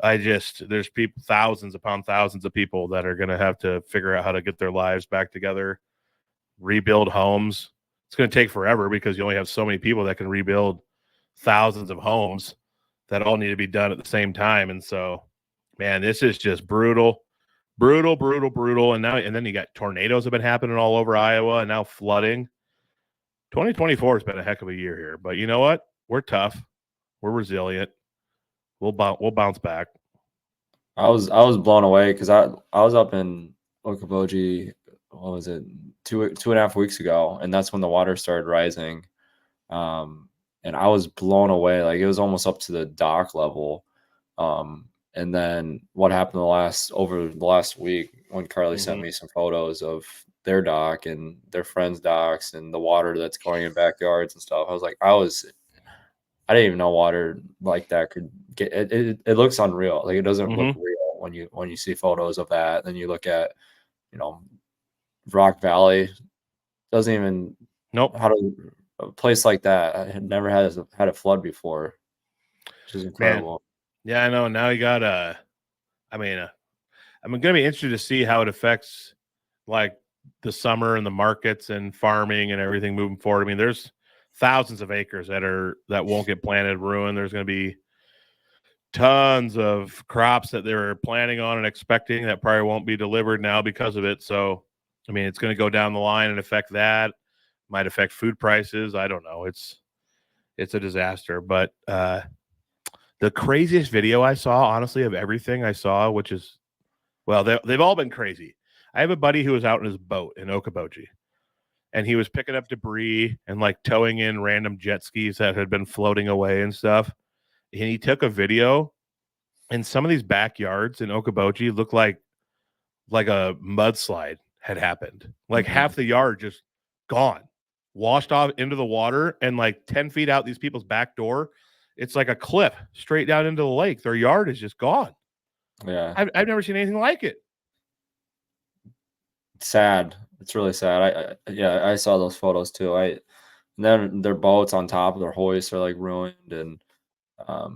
there's people, thousands upon thousands of people that are going to have to figure out how to get their lives back together, rebuild homes. It's going to take forever because you only have so many people that can rebuild thousands of homes that all need to be done at the same time. And so, man, this is just brutal. And then you got tornadoes have been happening all over Iowa and now flooding. 2024 has been a heck of a year here, but you know what? We're tough. We're resilient. We'll bounce back.
I was blown away because I was up in Okoboji, what was it, 2.5 weeks ago, and that's when the water started rising. And I was blown away. Like, it was almost up to the dock level. And then what happened over the last week when Carly sent me some photos of their dock and their friends' docks and the water that's going in backyards and stuff. I was like, I didn't even know water like that could get it. It looks unreal. Like, it doesn't look real when you see photos of that. Then you look at, Rock Valley. Doesn't even a place like that. I had never had a flood before, which is incredible.
Man. Yeah, I know. Now you got I'm going to be interested to see how it affects like the summer and the markets and farming and everything moving forward. I mean, there's thousands of acres that won't get planted, ruined. There's going to be tons of crops that they were planning on and expecting that probably won't be delivered now because of it. So, I mean, it's going to go down the line and affect that. Might affect food prices. I don't know. It's a disaster. But the craziest video I saw, honestly, of everything I saw, which is, well, they've all been crazy. I have a buddy who was out in his boat in Okoboji, and he was picking up debris and like towing in random jet skis that had been floating away and stuff. And he took a video, and some of these backyards in Okoboji looked like a mudslide had happened. Like half the yard just gone, washed off into the water, and like 10 feet out these people's back door, it's like a cliff straight down into the lake. Their yard is just gone.
Yeah.
I've never seen anything like it.
It's sad. It's really sad. I saw those photos too. And then their boats on top of their hoists are like ruined, and I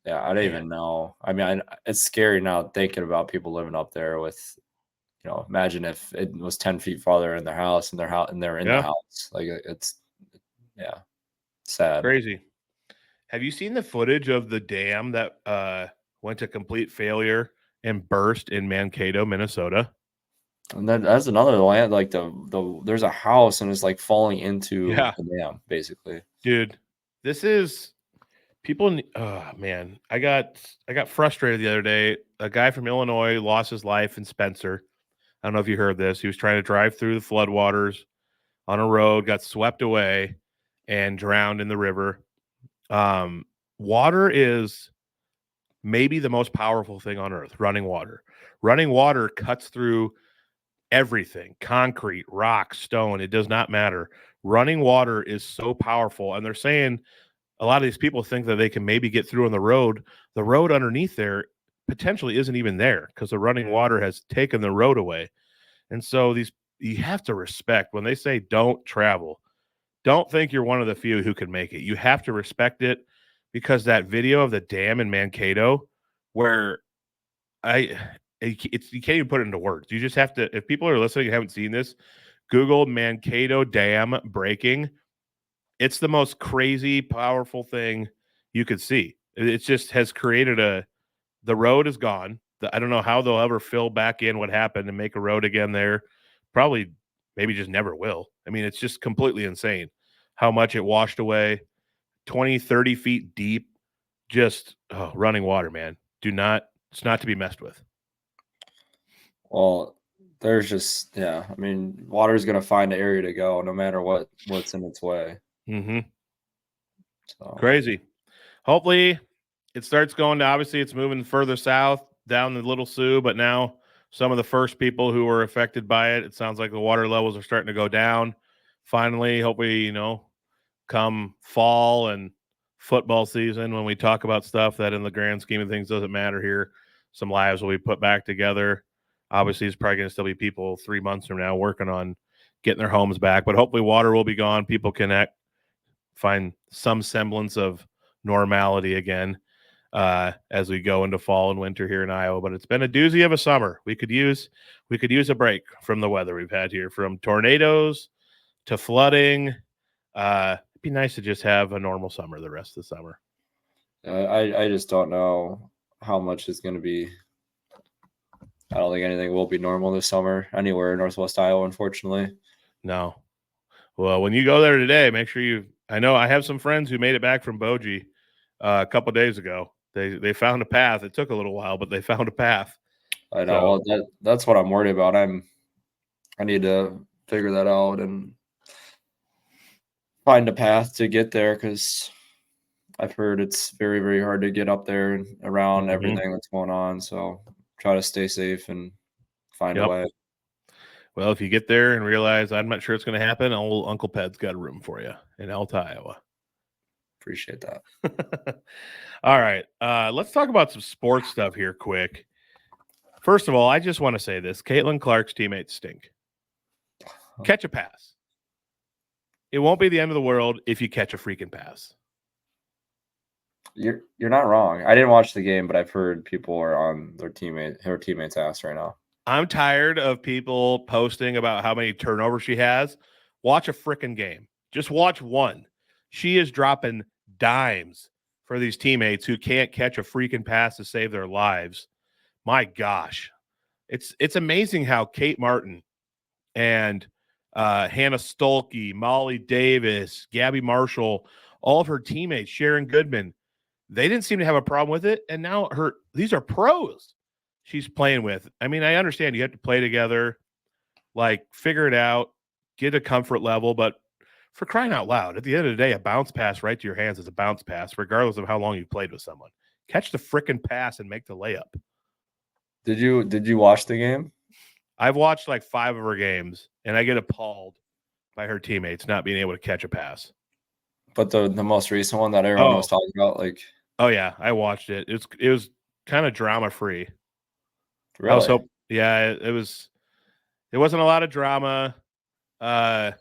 don't even know. I mean, it's scary now thinking about people living up there with, imagine if it was 10 feet farther in their house and they're in the house. Like, it's sad.
Crazy. Have you seen the footage of the dam that went to complete failure and burst in Mankato, Minnesota?
And that's another land. Like there's a house and it's like falling into the dam, basically.
Dude, this is people. Oh man, I got frustrated the other day. A guy from Illinois lost his life in Spencer. I don't know if you heard this. He was trying to drive through the floodwaters on a road, got swept away, and drowned in the river. Water is maybe the most powerful thing on earth. Running water. Running water cuts through everything: concrete, rock, stone. It does not matter. Running water is so powerful. And they're saying a lot of these people think that they can maybe get through on the road. The road underneath there potentially isn't even there because the running water has taken the road away. And so you have to respect when they say don't travel. Don't think you're one of the few who can make it. You have to respect it, because that video of the dam in Mankato, where you can't even put it into words. You just have to, if people are listening and haven't seen this, Google Mankato Dam breaking. It's the most crazy, powerful thing you could see. It just has created the road is gone. I don't know how they'll ever fill back in what happened and make a road again there. Probably, maybe just never will. I mean, it's just completely insane how much it washed away. 20, 30 feet deep, just running water, man. It's not to be messed with.
Well, there's just, I mean, water is going to find an area to go no matter what's in its way.
So. Crazy. Hopefully it starts going to, obviously it's moving further south down the Little Sioux, but now some of the first people who were affected by it sounds like the water levels are starting to go down. Finally, hopefully, come fall and football season, when we talk about stuff that in the grand scheme of things doesn't matter here, some lives will be put back together. Obviously, it's probably going to still be people 3 months from now working on getting their homes back, but hopefully water will be gone. People can find some semblance of normality again as we go into fall and winter here in Iowa. But it's been a doozy of a summer. We could use a break from the weather we've had here, from tornadoes to flooding. It'd be nice to just have a normal summer the rest of the summer.
I just don't know how much is going to be. I don't think anything will be normal this summer anywhere in Northwest Iowa, unfortunately.
No. Well, when you go there today, make sure I know I have some friends who made it back from Boji a couple of days ago. They found a path. It took a little while, but they found a path.
I know. So, that's what I'm worried about. I need to figure that out. And find a path to get there, because I've heard it's very, very hard to get up there and around everything that's going on. So try to stay safe and find a way.
Well, if you get there and realize I'm not sure it's going to happen, old Uncle Ped's got a room for you in Alta, Iowa.
Appreciate that.
All right. Let's talk about some sports stuff here quick. First of all, I just want to say this. Caitlin Clark's teammates stink. Catch a pass. It won't be the end of the world if you catch a freaking pass.
You're not wrong. I didn't watch the game, but I've heard people are on her teammates' ass right now.
I'm tired of people posting about how many turnovers she has. Watch a freaking game. Just watch one. She is dropping dimes for these teammates who can't catch a freaking pass to save their lives. My gosh. It's amazing how Kate Martin and Hannah Stolke, Molly Davis, Gabby Marshall, all of her teammates, Sharon Goodman, they didn't seem to have a problem with it. And now these are pros she's playing with. I mean, I understand you have to play together, like figure it out, get a comfort level, but for crying out loud, at the end of the day, a bounce pass right to your hands is a bounce pass, regardless of how long you've played with someone. Catch the frickin' pass and make the layup.
Did you watch the game?
I've watched like 5 of her games, and I get appalled by her teammates not being able to catch a pass.
But the most recent one that everyone was talking about, like,
oh yeah, I watched it. It was kind of drama free.
Really?
It was. There wasn't a lot of drama. I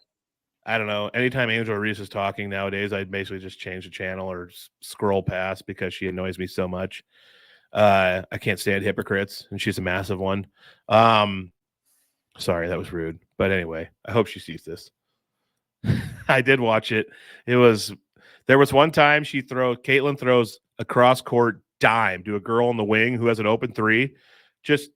don't know. Anytime Angel Reese is talking nowadays, I'd basically just change the channel or scroll past because she annoys me so much. I can't stand hypocrites, and she's a massive one. Sorry, that was rude. But anyway, I hope she sees this. I did watch it. There was one time Caitlin throws a cross court dime to a girl in the wing who has an open three, just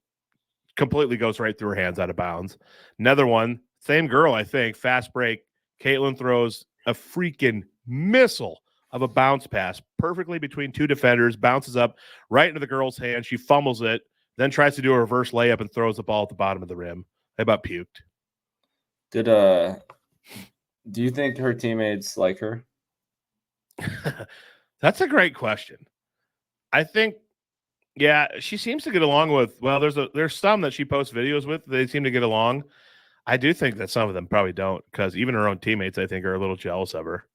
completely goes right through her hands out of bounds. Another one, same girl, I think, fast break. Caitlin throws a freaking missile of a bounce pass perfectly between 2 defenders, bounces up right into the girl's hand. She fumbles it, then tries to do a reverse layup and throws the ball at the bottom of the rim. I about puked.
Do you think her teammates like her?
That's a great question. I think, yeah, she seems to get along with, well, there's some that she posts videos with. They seem to get along. I do think that some of them probably don't, because even her own teammates, I think, are a little jealous of her.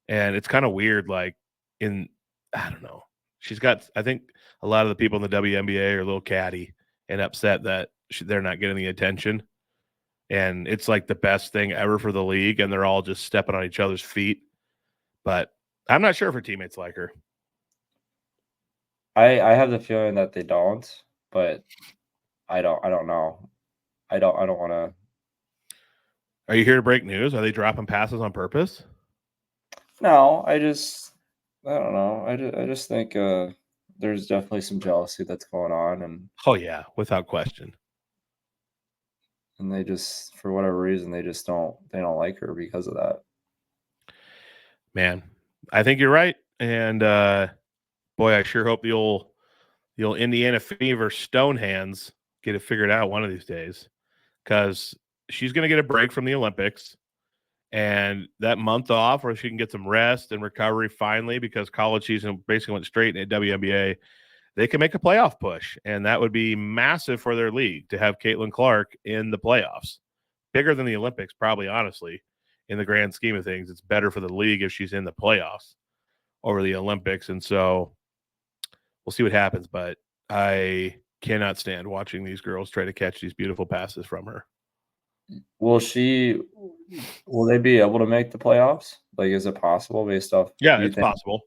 And it's kind of weird, like, I don't know. I think a lot of the people in the WNBA are a little catty and upset that they're not getting the attention. And it's like the best thing ever for the league, and they're all just stepping on each other's feet. But I'm not sure if her teammates like her.
I have the feeling that they don't, but I don't know. I don't want to.
Are you here to break news? Are they dropping passes on purpose?
No, I don't know. I just think there's definitely some jealousy that's going on, and
oh yeah, without question.
And they just, for whatever reason, they don't like her because of that.
Man, I think you're right. And boy, I sure hope the old Indiana Fever Stonehands get it figured out one of these days, because she's going to get a break from the Olympics, and that month off where she can get some rest and recovery finally, because college season basically went straight into WNBA. They can make a playoff push, and that would be massive for their league to have Caitlin Clark in the playoffs. Bigger than the Olympics, probably, honestly, in the grand scheme of things. It's better for the league if she's in the playoffs over the Olympics, and so we'll see what happens, but I cannot stand watching these girls try to catch these beautiful passes from her.
Will they be able to make the playoffs? Like, is it possible based off?
Yeah, it's possible.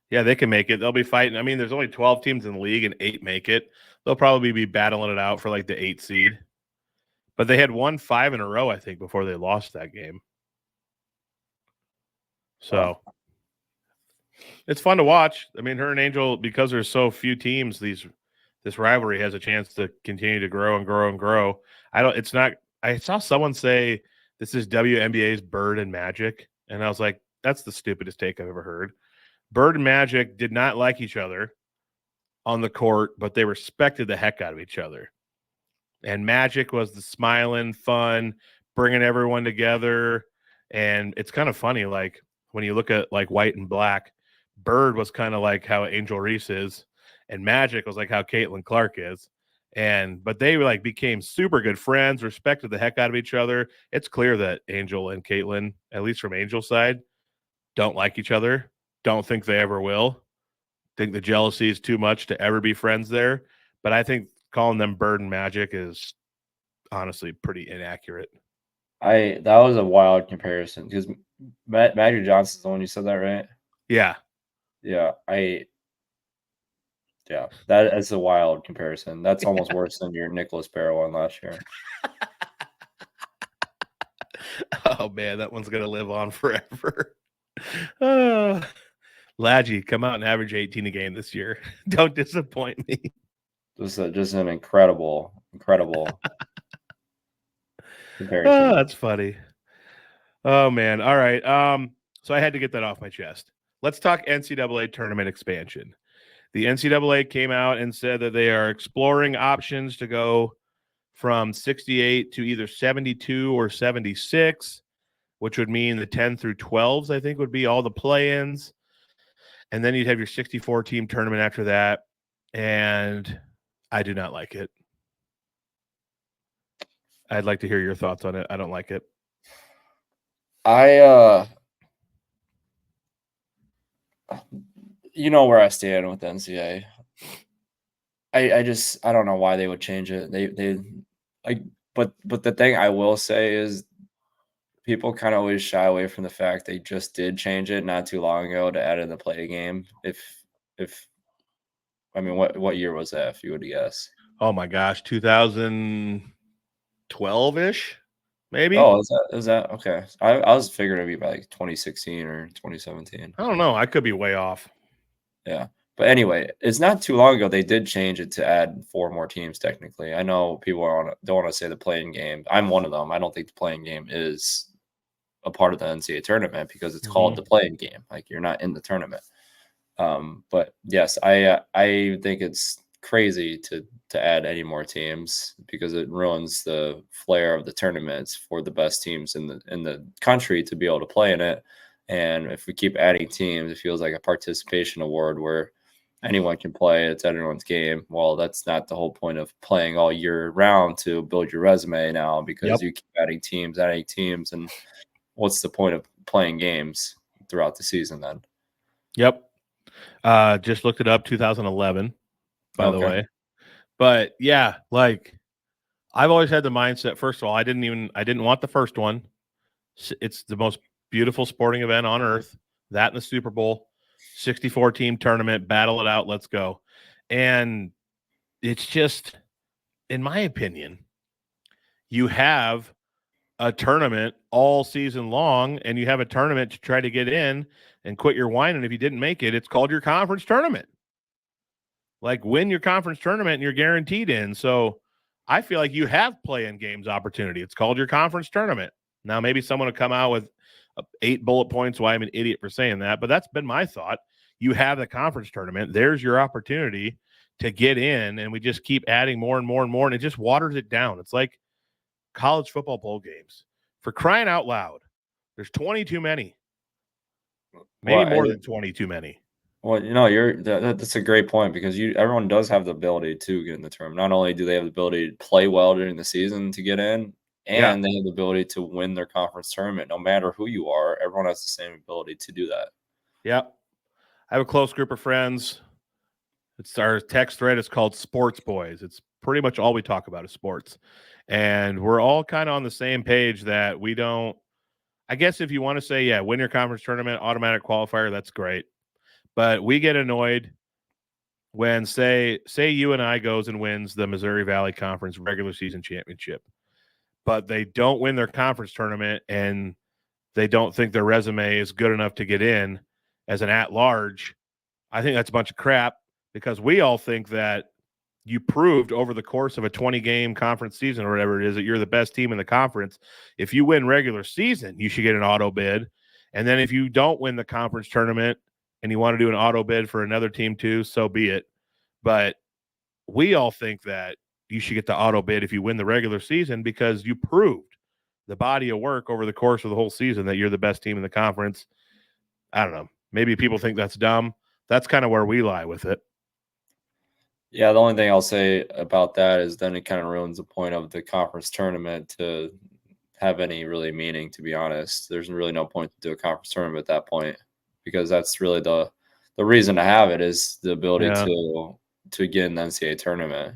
Yeah, they can make it. They'll be fighting. I mean, there's only 12 teams in the league and 8 make it. They'll probably be battling it out for like the 8 seed. But they had won 5 in a row, I think, before they lost that game. So it's fun to watch. I mean, her and Angel, because there's so few teams, this rivalry has a chance to continue to grow and grow and grow. I saw someone say this is WNBA's Bird and Magic, and I was like, that's the stupidest take I've ever heard. Bird and Magic did not like each other on the court, but they respected the heck out of each other. And Magic was the smiling, fun, bringing everyone together. And it's kind of funny, like when you look at like White and Black, Bird was kind of like how Angel Reese is, and Magic was like how Caitlin Clark is. But they like became super good friends, respected the heck out of each other. It's clear that Angel and Caitlin, at least from Angel's side, don't like each other. Don't think they ever will. Think the jealousy is too much to ever be friends there. But I think calling them Bird and Magic is honestly pretty inaccurate.
That was a wild comparison because Magic Johnson's the one you said that, right?
Yeah.
Yeah. That is a wild comparison. That's almost worse than your Nicholas Barrow one last year.
Oh man, that one's gonna live on forever. Ladgy, come out and average 18 a game this year. Don't disappoint me.
Just an incredible comparison.
Oh, that's funny. Oh man. All right. So I had to get that off my chest. Let's talk NCAA tournament expansion. The NCAA came out and said that they are exploring options to go from 68 to either 72 or 76, which would mean the 10 through 12s, I think, would be all the play-ins. And then you'd have your 64-team tournament after that. And I do not like it. I'd like to hear your thoughts on it. I don't like it.
You know where I stand with NCAA. I don't know why they would change it. But the thing I will say is people kind of always shy away from the fact they just did change it not too long ago to add in the play game. What year was that, if you would guess?
Oh my gosh, 2012-ish, maybe.
Oh, is that okay? I was figuring it'd be by like 2016 or 2017.
I don't know. I could be way off.
Yeah. But anyway, it's not too long ago they did change it to add 4 more teams technically. I know people don't want to say the playing game. I'm one of them. I don't think the playing game is a part of the NCAA tournament because it's called the playing game. Like you're not in the tournament. But yes, I think it's crazy to add any more teams because it ruins the flair of the tournaments for the best teams in the country to be able to play in it. And if we keep adding teams, it feels like a participation award where anyone can play. It's everyone's game. Well, that's not the whole point of playing all year round to build your resume now because you keep adding teams. And what's the point of playing games throughout the season then?
Yep. Just looked it up, 2011, by the way. But yeah, like I've always had the mindset, first of all, I didn't want the first one. It's the most beautiful sporting event on earth. That and the Super Bowl, 64-team tournament, battle it out, let's go. And it's just, in my opinion, you have a tournament all season long, and you have a tournament to try to get in and quit your whining if you didn't make it. It's called your conference tournament. Like, win your conference tournament and you're guaranteed in. So I feel like you have play-in games opportunity. It's called your conference tournament. Now, maybe someone will come out with 8 bullet points why I'm an idiot for saying that, but that's been my thought. You have the conference tournament. There's your opportunity to get in, and we just keep adding more and more and more, and it just waters it down. It's like college football bowl games. For crying out loud, there's 20 too many. Maybe more than 20 too many.
Well, that's a great point because everyone does have the ability to get in the tournament. Not only do they have the ability to play well during the season to get in, and they have the ability to win their conference tournament. No matter who you are, everyone has the same ability to do that.
Yep. I have a close group of friends. It's our text thread. It's called Sports Boys. It's pretty much all we talk about is sports. And we're all kind of on the same page that we don't, I guess if you want to say, win your conference tournament, automatic qualifier, that's great. But we get annoyed when, say you and I goes and wins the Missouri Valley Conference regular season championship, but they don't win their conference tournament and they don't think their resume is good enough to get in as an at-large. I think that's a bunch of crap because we all think that you proved over the course of a 20-game conference season or whatever it is that you're the best team in the conference. If you win regular season, you should get an auto bid. And then if you don't win the conference tournament and you want to do an auto bid for another team too, so be it. But we all think that you should get the auto bid if you win the regular season because you proved the body of work over the course of the whole season that you're the best team in the conference. I don't know. Maybe people think that's dumb. That's kind of where we lie with it.
Yeah, the only thing I'll say about that is then it kind of ruins the point of the conference tournament to have any really meaning, to be honest. There's really no point to do a conference tournament at that point, because that's really the reason to have it, is the ability to get in the NCAA tournament.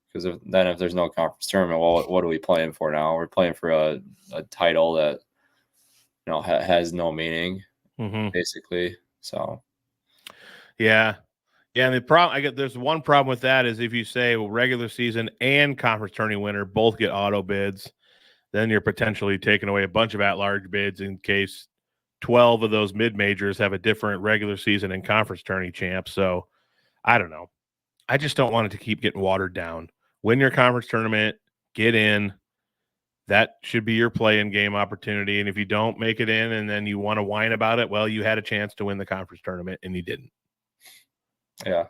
Because if there's no conference tournament, well, what are we playing for now? We're playing for a title that has no meaning, basically. So
yeah. And the problem, there's one problem with that is if you say regular season and conference tourney winner both get auto bids, then you're potentially taking away a bunch of at-large bids in case 12 of those mid-majors have a different regular season and conference tourney champ. So I don't know. I just don't want it to keep getting watered down. Win your conference tournament, get in. That should be your play-in game opportunity. And if you don't make it in and then you want to whine about it, well, you had a chance to win the conference tournament and you didn't.
Yeah,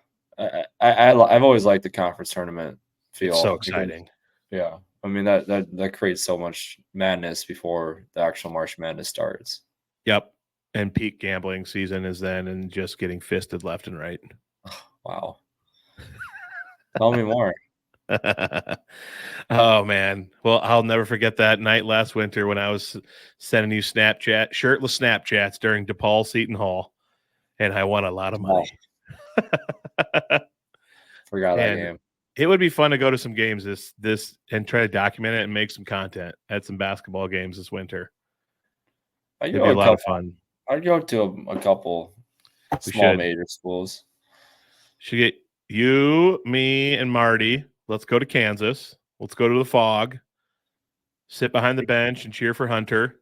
I've always liked the conference tournament feel.
It's so exciting.
Yeah, I mean that creates so much madness before the actual March Madness starts.
Yep, and peak gambling season is then, and just getting fisted left and right.
Wow, tell me more.
Oh man, well, I'll never forget that night last winter when I was sending you shirtless Snapchats during DePaul Seton Hall, and I won a lot of money.
Forgot that game.
It would be fun to go to some games this and try to document it and make some content at some basketball games this winter. It'd be a lot of fun.
I'd go to a couple small major schools.
Should get you, me, and Marty. Let's go to Kansas. Let's go to the Fog. Sit behind the bench and cheer for Hunter.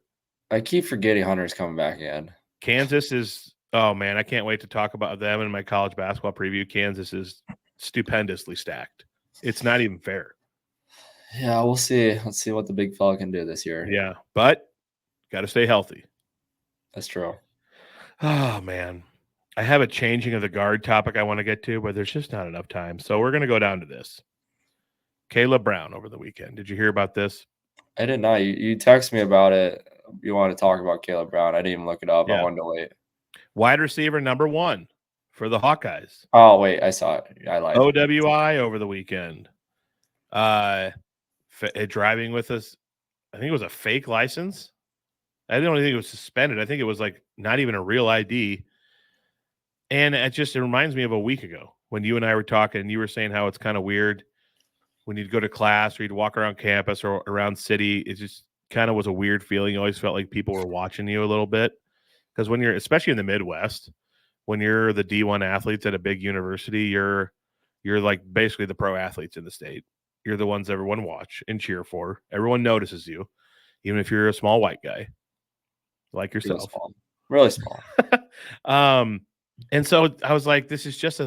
I keep forgetting Hunter's coming back again.
Kansas is, oh man, I can't wait to talk about them in my college basketball preview. Kansas is stupendously stacked. It's not even fair.
Yeah, we'll see. Let's see what the big fella can do this year.
Yeah, but got to stay healthy.
That's true.
Oh man, I have a changing of the guard topic I want to get to, but there's just not enough time. So we're going to go down to this. Caleb Brown over the weekend. Did you hear about this?
I did not. You texted me about it. You want to talk about Caleb Brown. I didn't even look it up.
Yeah.
I wanted to wait.
Wide receiver number 1 for the Hawkeyes.
Oh, wait. I saw it. I lied.
OWI over the weekend. Driving with us. I think it was a fake license. I don't think it was suspended. I think it was like not even a real ID. And it reminds me of a week ago when you and I were talking. You were saying how it's kind of weird when you'd go to class or you'd walk around campus or around city. It just kind of was a weird feeling. You always felt like people were watching you a little bit. Because when you're, especially in the Midwest, when you're the D1 athletes at a big university, you're like basically the pro athletes in the state. You're the ones everyone watch and cheer for. Everyone notices you, even if you're a small white guy like yourself.
Really small.
And so I was like, this is just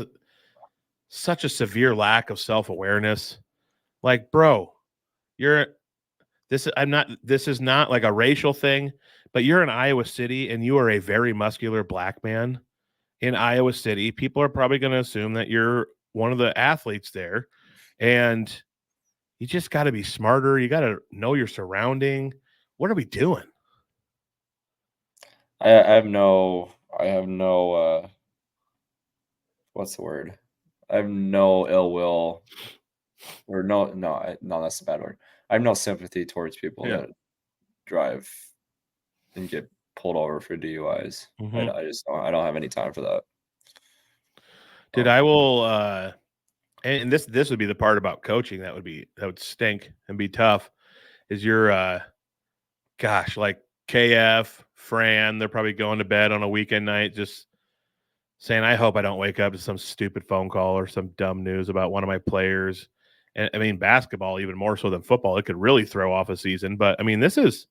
such a severe lack of self-awareness. Like, bro, this is not like a racial thing, but you're in Iowa City and you are a very muscular black man in Iowa City. People are probably going to assume that you're one of the athletes there, and you just got to be smarter. You got to know your surrounding. What are we doing?
I have no what's the word? I have no ill will, or no, that's a bad word. I have no sympathy towards people that drive and get pulled over for DUIs. I don't have any time for that.
And this would be the part about coaching that would stink and be tough. Is your like KF, Fran, they're probably going to bed on a weekend night just saying, I hope I don't wake up to some stupid phone call or some dumb news about one of my players. And I mean, basketball, even more so than football, it could really throw off a season. But I mean, it's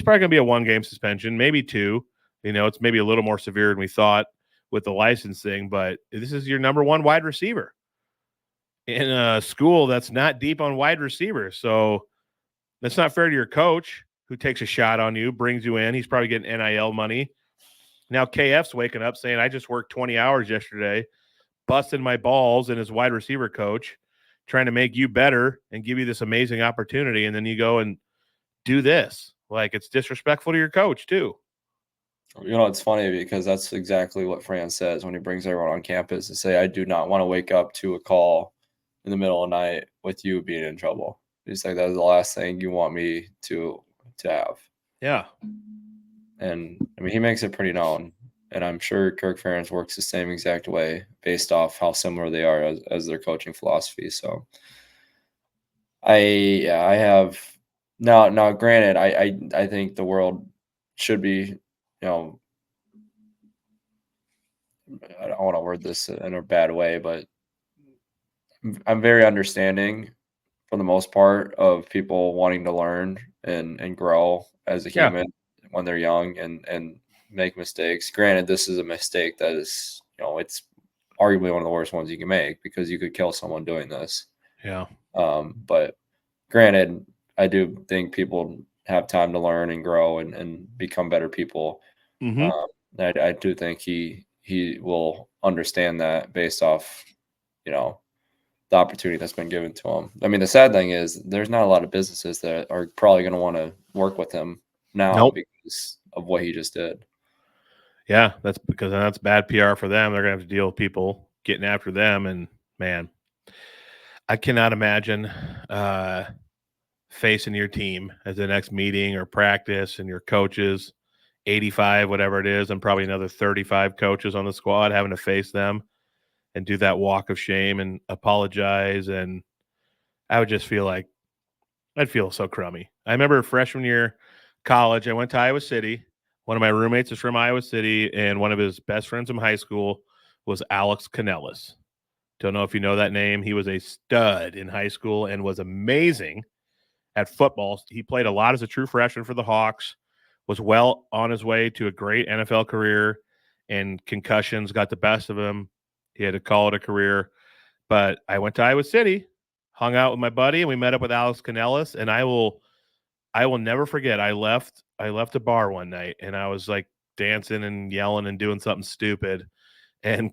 probably going to be a 1-game suspension, maybe 2. It's maybe a little more severe than we thought with the license thing, but this is your number 1 wide receiver in a school that's not deep on wide receivers. So that's not fair to your coach who takes a shot on you, brings you in. He's probably getting NIL money. Now KF's waking up saying, I just worked 20 hours yesterday, busted my balls, and his wide receiver coach trying to make you better and give you this amazing opportunity. And then you go and do this. Like, it's disrespectful to your coach too.
You know, it's funny because that's exactly what Fran says when he brings everyone on campus to say, I do not want to wake up to a call in the middle of the night with you being in trouble. He's like, that's the last thing you want me to have.
Yeah.
And I mean, he makes it pretty known. And I'm sure Kirk Ferentz works the same exact way based off how similar they are as their coaching philosophy. So I have now granted, I think the world should be, you know, I don't want to word this in a bad way, but I'm very understanding for the most part of people wanting to learn and grow as a human when they're young and make mistakes. Granted, this is a mistake that is, you know, it's arguably one of the worst ones you can make because you could kill someone doing this.
Yeah.
But granted, I do think people have time to learn and grow and become better people.
Mm-hmm.
I do think he will understand that based off, you know, the opportunity that's been given to him. I mean, the sad thing is there's not a lot of businesses that are probably going to want to work with him now because of what he just did.
Yeah, that's because that's bad PR for them. They're going to have to deal with people getting after them. And man, I cannot imagine facing your team at the next meeting or practice and your coaches, 85, whatever it is, and probably another 35 coaches on the squad having to face them and do that walk of shame and apologize. And I would just feel like I'd feel so crummy. I remember freshman year college, I went to Iowa City. One of my roommates is from Iowa City, and one of his best friends from high school was Alex Canellis. Don't know if you know that name. He was a stud in high school and was amazing at football. He played a lot as a true freshman for the Hawks, was well on his way to a great NFL career, and concussions got the best of him. He had to call it a career. But I went to Iowa City, hung out with my buddy, and we met up with Alex Canellis, and I will never forget. I left a bar one night, and I was like dancing and yelling and doing something stupid, and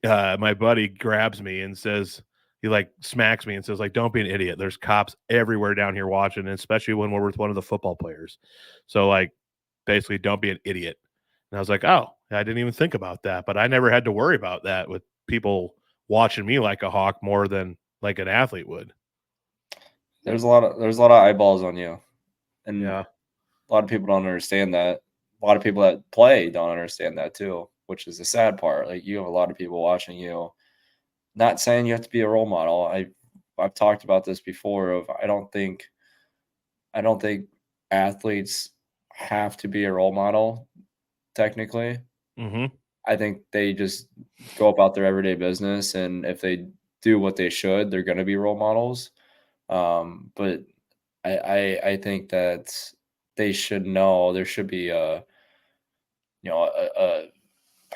my buddy grabs me and says, he like smacks me and says, like, don't be an idiot. There's cops everywhere down here watching, and especially when we're with one of the football players. So like, basically, don't be an idiot. And I was like, oh, I didn't even think about that, but I never had to worry about that with people watching me like a hawk more than like an athlete would.
There's a lot of eyeballs on you, and
yeah,
a lot of people don't understand that. A lot of people that play don't understand that too, which is the sad part. Like, you have a lot of people watching you. Not saying you have to be a role model. I've talked about this before. I don't think athletes have to be a role model. Technically, I think they just go about their everyday business, and if they do what they should, they're going to be role models. But I think that they should know there should be a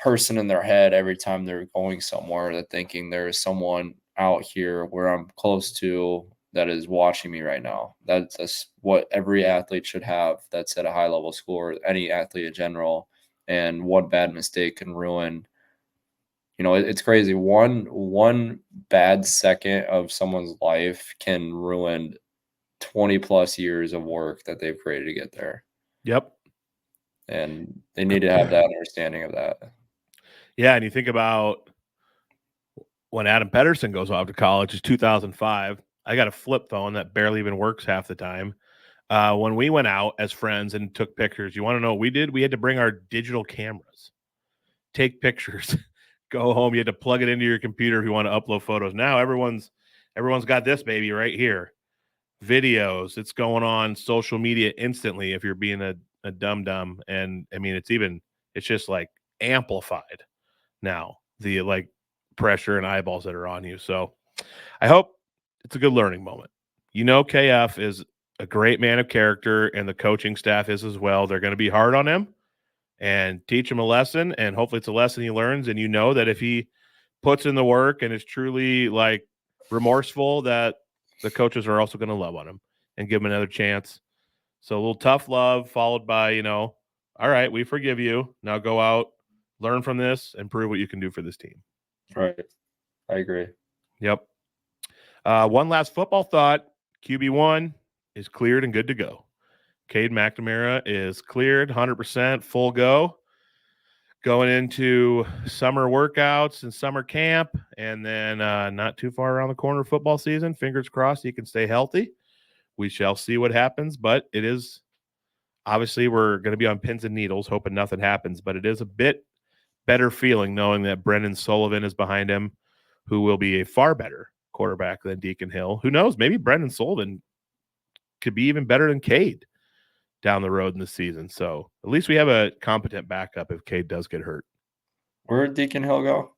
person in their head every time they're going somewhere that thinking there is someone out here where I'm close to that is watching me right now. That's what every athlete should have that's at a high level school, or any athlete in general. And one bad mistake can ruin, it's crazy. One bad second of someone's life can ruin 20 plus years of work that they've created to get there.
Yep.
And they need to have that understanding of that.
Yeah, and you think about when Adam Pedersen goes off to college, it's 2005. I got a flip phone that barely even works half the time. When we went out as friends and took pictures, you want to know what we did? We had to bring our digital cameras, take pictures, go home. You had to plug it into your computer if you want to upload photos. Now everyone's got this baby right here. Videos, it's going on social media instantly if you're being a dum-dum. And I mean, it's just like amplified now, the like pressure and eyeballs that are on you. So I hope it's a good learning moment. KF is a great man of character, and the coaching staff is as well. They're going to be hard on him and teach him a lesson, and hopefully it's a lesson he learns. And that if he puts in the work and is truly like remorseful, that the coaches are also going to love on him and give him another chance. So a little tough love followed by, all right, we forgive you. Now go out, learn from this, and prove what you can do for this team.
Right. I agree.
Yep. One last football thought. QB1 is cleared and good to go. Cade McNamara is cleared, 100%, full go. Going into summer workouts and summer camp, and then not too far around the corner of football season. Fingers crossed he can stay healthy. We shall see what happens, but it is obviously we're going to be on pins and needles, hoping nothing happens, but it is a bit better feeling knowing that Brendan Sullivan is behind him, who will be a far better quarterback than Deacon Hill. Who knows? Maybe Brendan Sullivan could be even better than Cade down the road in the season. So at least we have a competent backup if Cade does get hurt.
Where did Deacon Hill go?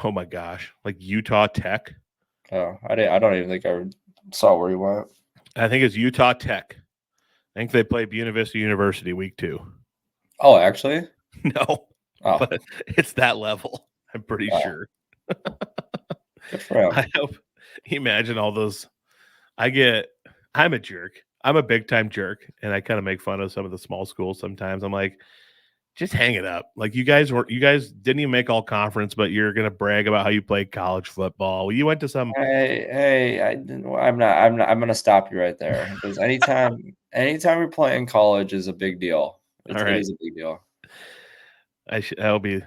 Oh my gosh, like Utah Tech.
Oh, I don't even think I saw where he went.
I think it's Utah Tech. I think they play Buena Vista University week 2.
Oh, actually?
No, but it's that level. I'm pretty sure.
Good for him.
I hope. Imagine all those. I'm a jerk. I'm a big time jerk, and I kind of make fun of some of the small schools sometimes. I'm like, just hang it up. Like you guys didn't even make all conference, but you're gonna brag about how you played college football. Well, you went to some.
I'm gonna stop you right there because anytime you're playing college is a big deal. It is a big deal.
I'll be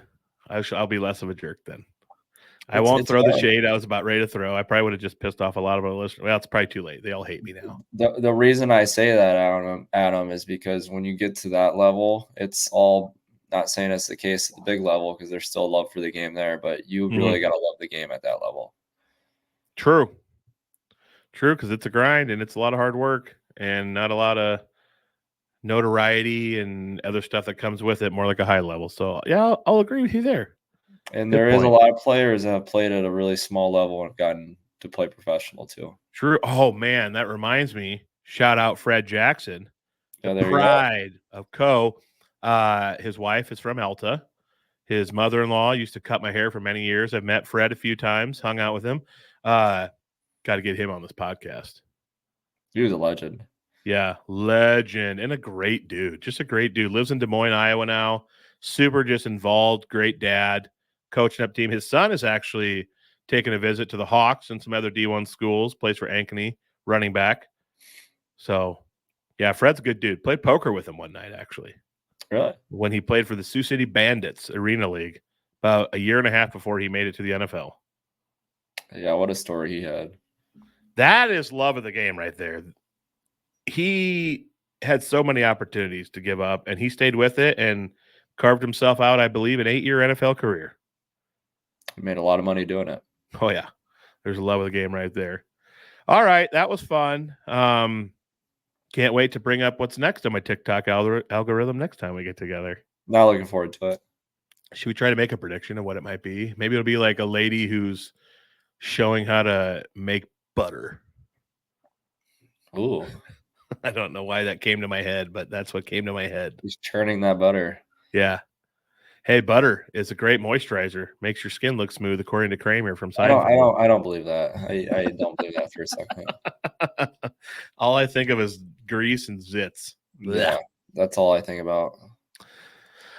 less of a jerk then. I won't throw the shade I was about ready to throw. I probably would have just pissed off a lot of our listeners. Well, it's probably too late. They all hate me now.
The reason I say that, Adam, is because when you get to that level, it's all, not saying it's the case at the big level because there's still love for the game there, but you really got to love the game at that level.
True, because it's a grind and it's a lot of hard work and not a lot of notoriety and other stuff that comes with it, more like a high level. So, yeah, I'll agree with you there.
And there is a lot of players that have played at a really small level and gotten to play professional too.
True. Oh, man, that reminds me. Shout out Fred Jackson, the pride of Co. His wife is from Elta. His mother-in-law used to cut my hair for many years. I've met Fred a few times, hung out with him. Got to get him on this podcast.
He was a legend.
Yeah, legend and a great dude. Just a great dude. Lives in Des Moines, Iowa now. Super just involved. Great dad. Coaching up team. His son is actually taking a visit to the Hawks and some other D1 schools. Plays for Ankeny, running back. So, yeah, Fred's a good dude. Played poker with him one night, actually.
Really?
When he played for the Sioux City Bandits Arena League about a year and a half before he made it to the NFL.
Yeah, what a story he had.
That is love of the game right there. He had so many opportunities to give up, and he stayed with it and carved himself out, I believe, an 8-year NFL career.
He made a lot of money doing it.
Oh, yeah. There's a love of the game right there. All right. That was fun. Can't wait to bring up what's next on my TikTok algorithm next time we get together.
Not looking forward to it.
Should we try to make a prediction of what it might be? Maybe it'll be like a lady who's showing how to make butter.
Ooh.
I don't know why that came to my head, but that's what came to my head.
He's churning that butter.
Yeah. Hey, butter is a great moisturizer. Makes your skin look smooth, according to Kramer from Seinfeld.
I don't believe that. I don't believe that for a second.
All I think of is grease and zits.
Yeah, that's all I think about.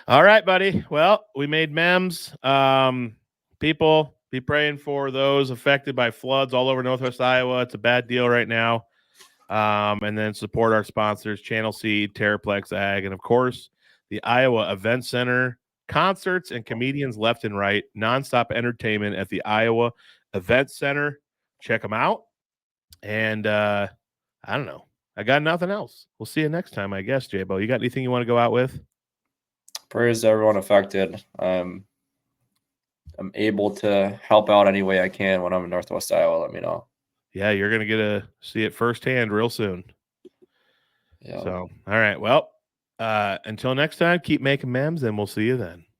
All right, buddy. Well, we made Memz. People, be praying for those affected by floods all over Northwest Iowa. It's a bad deal right now. And then support our sponsors, Channel Seed, Terraplex Ag, and of course, the Iowa Event Center. Concerts and comedians left and right, nonstop entertainment at the Iowa Event Center. Check them out. And I don't know. I got nothing else. We'll see you next time, I guess, J-Bo. You got anything you want to go out with?
Prayers to everyone affected. I'm able to help out any way I can when I'm in Northwest Iowa. Let me know.
Yeah, you're going to get to see it firsthand real soon.
Yeah.
So, all right. Well, until next time, keep making Memz, and we'll see you then.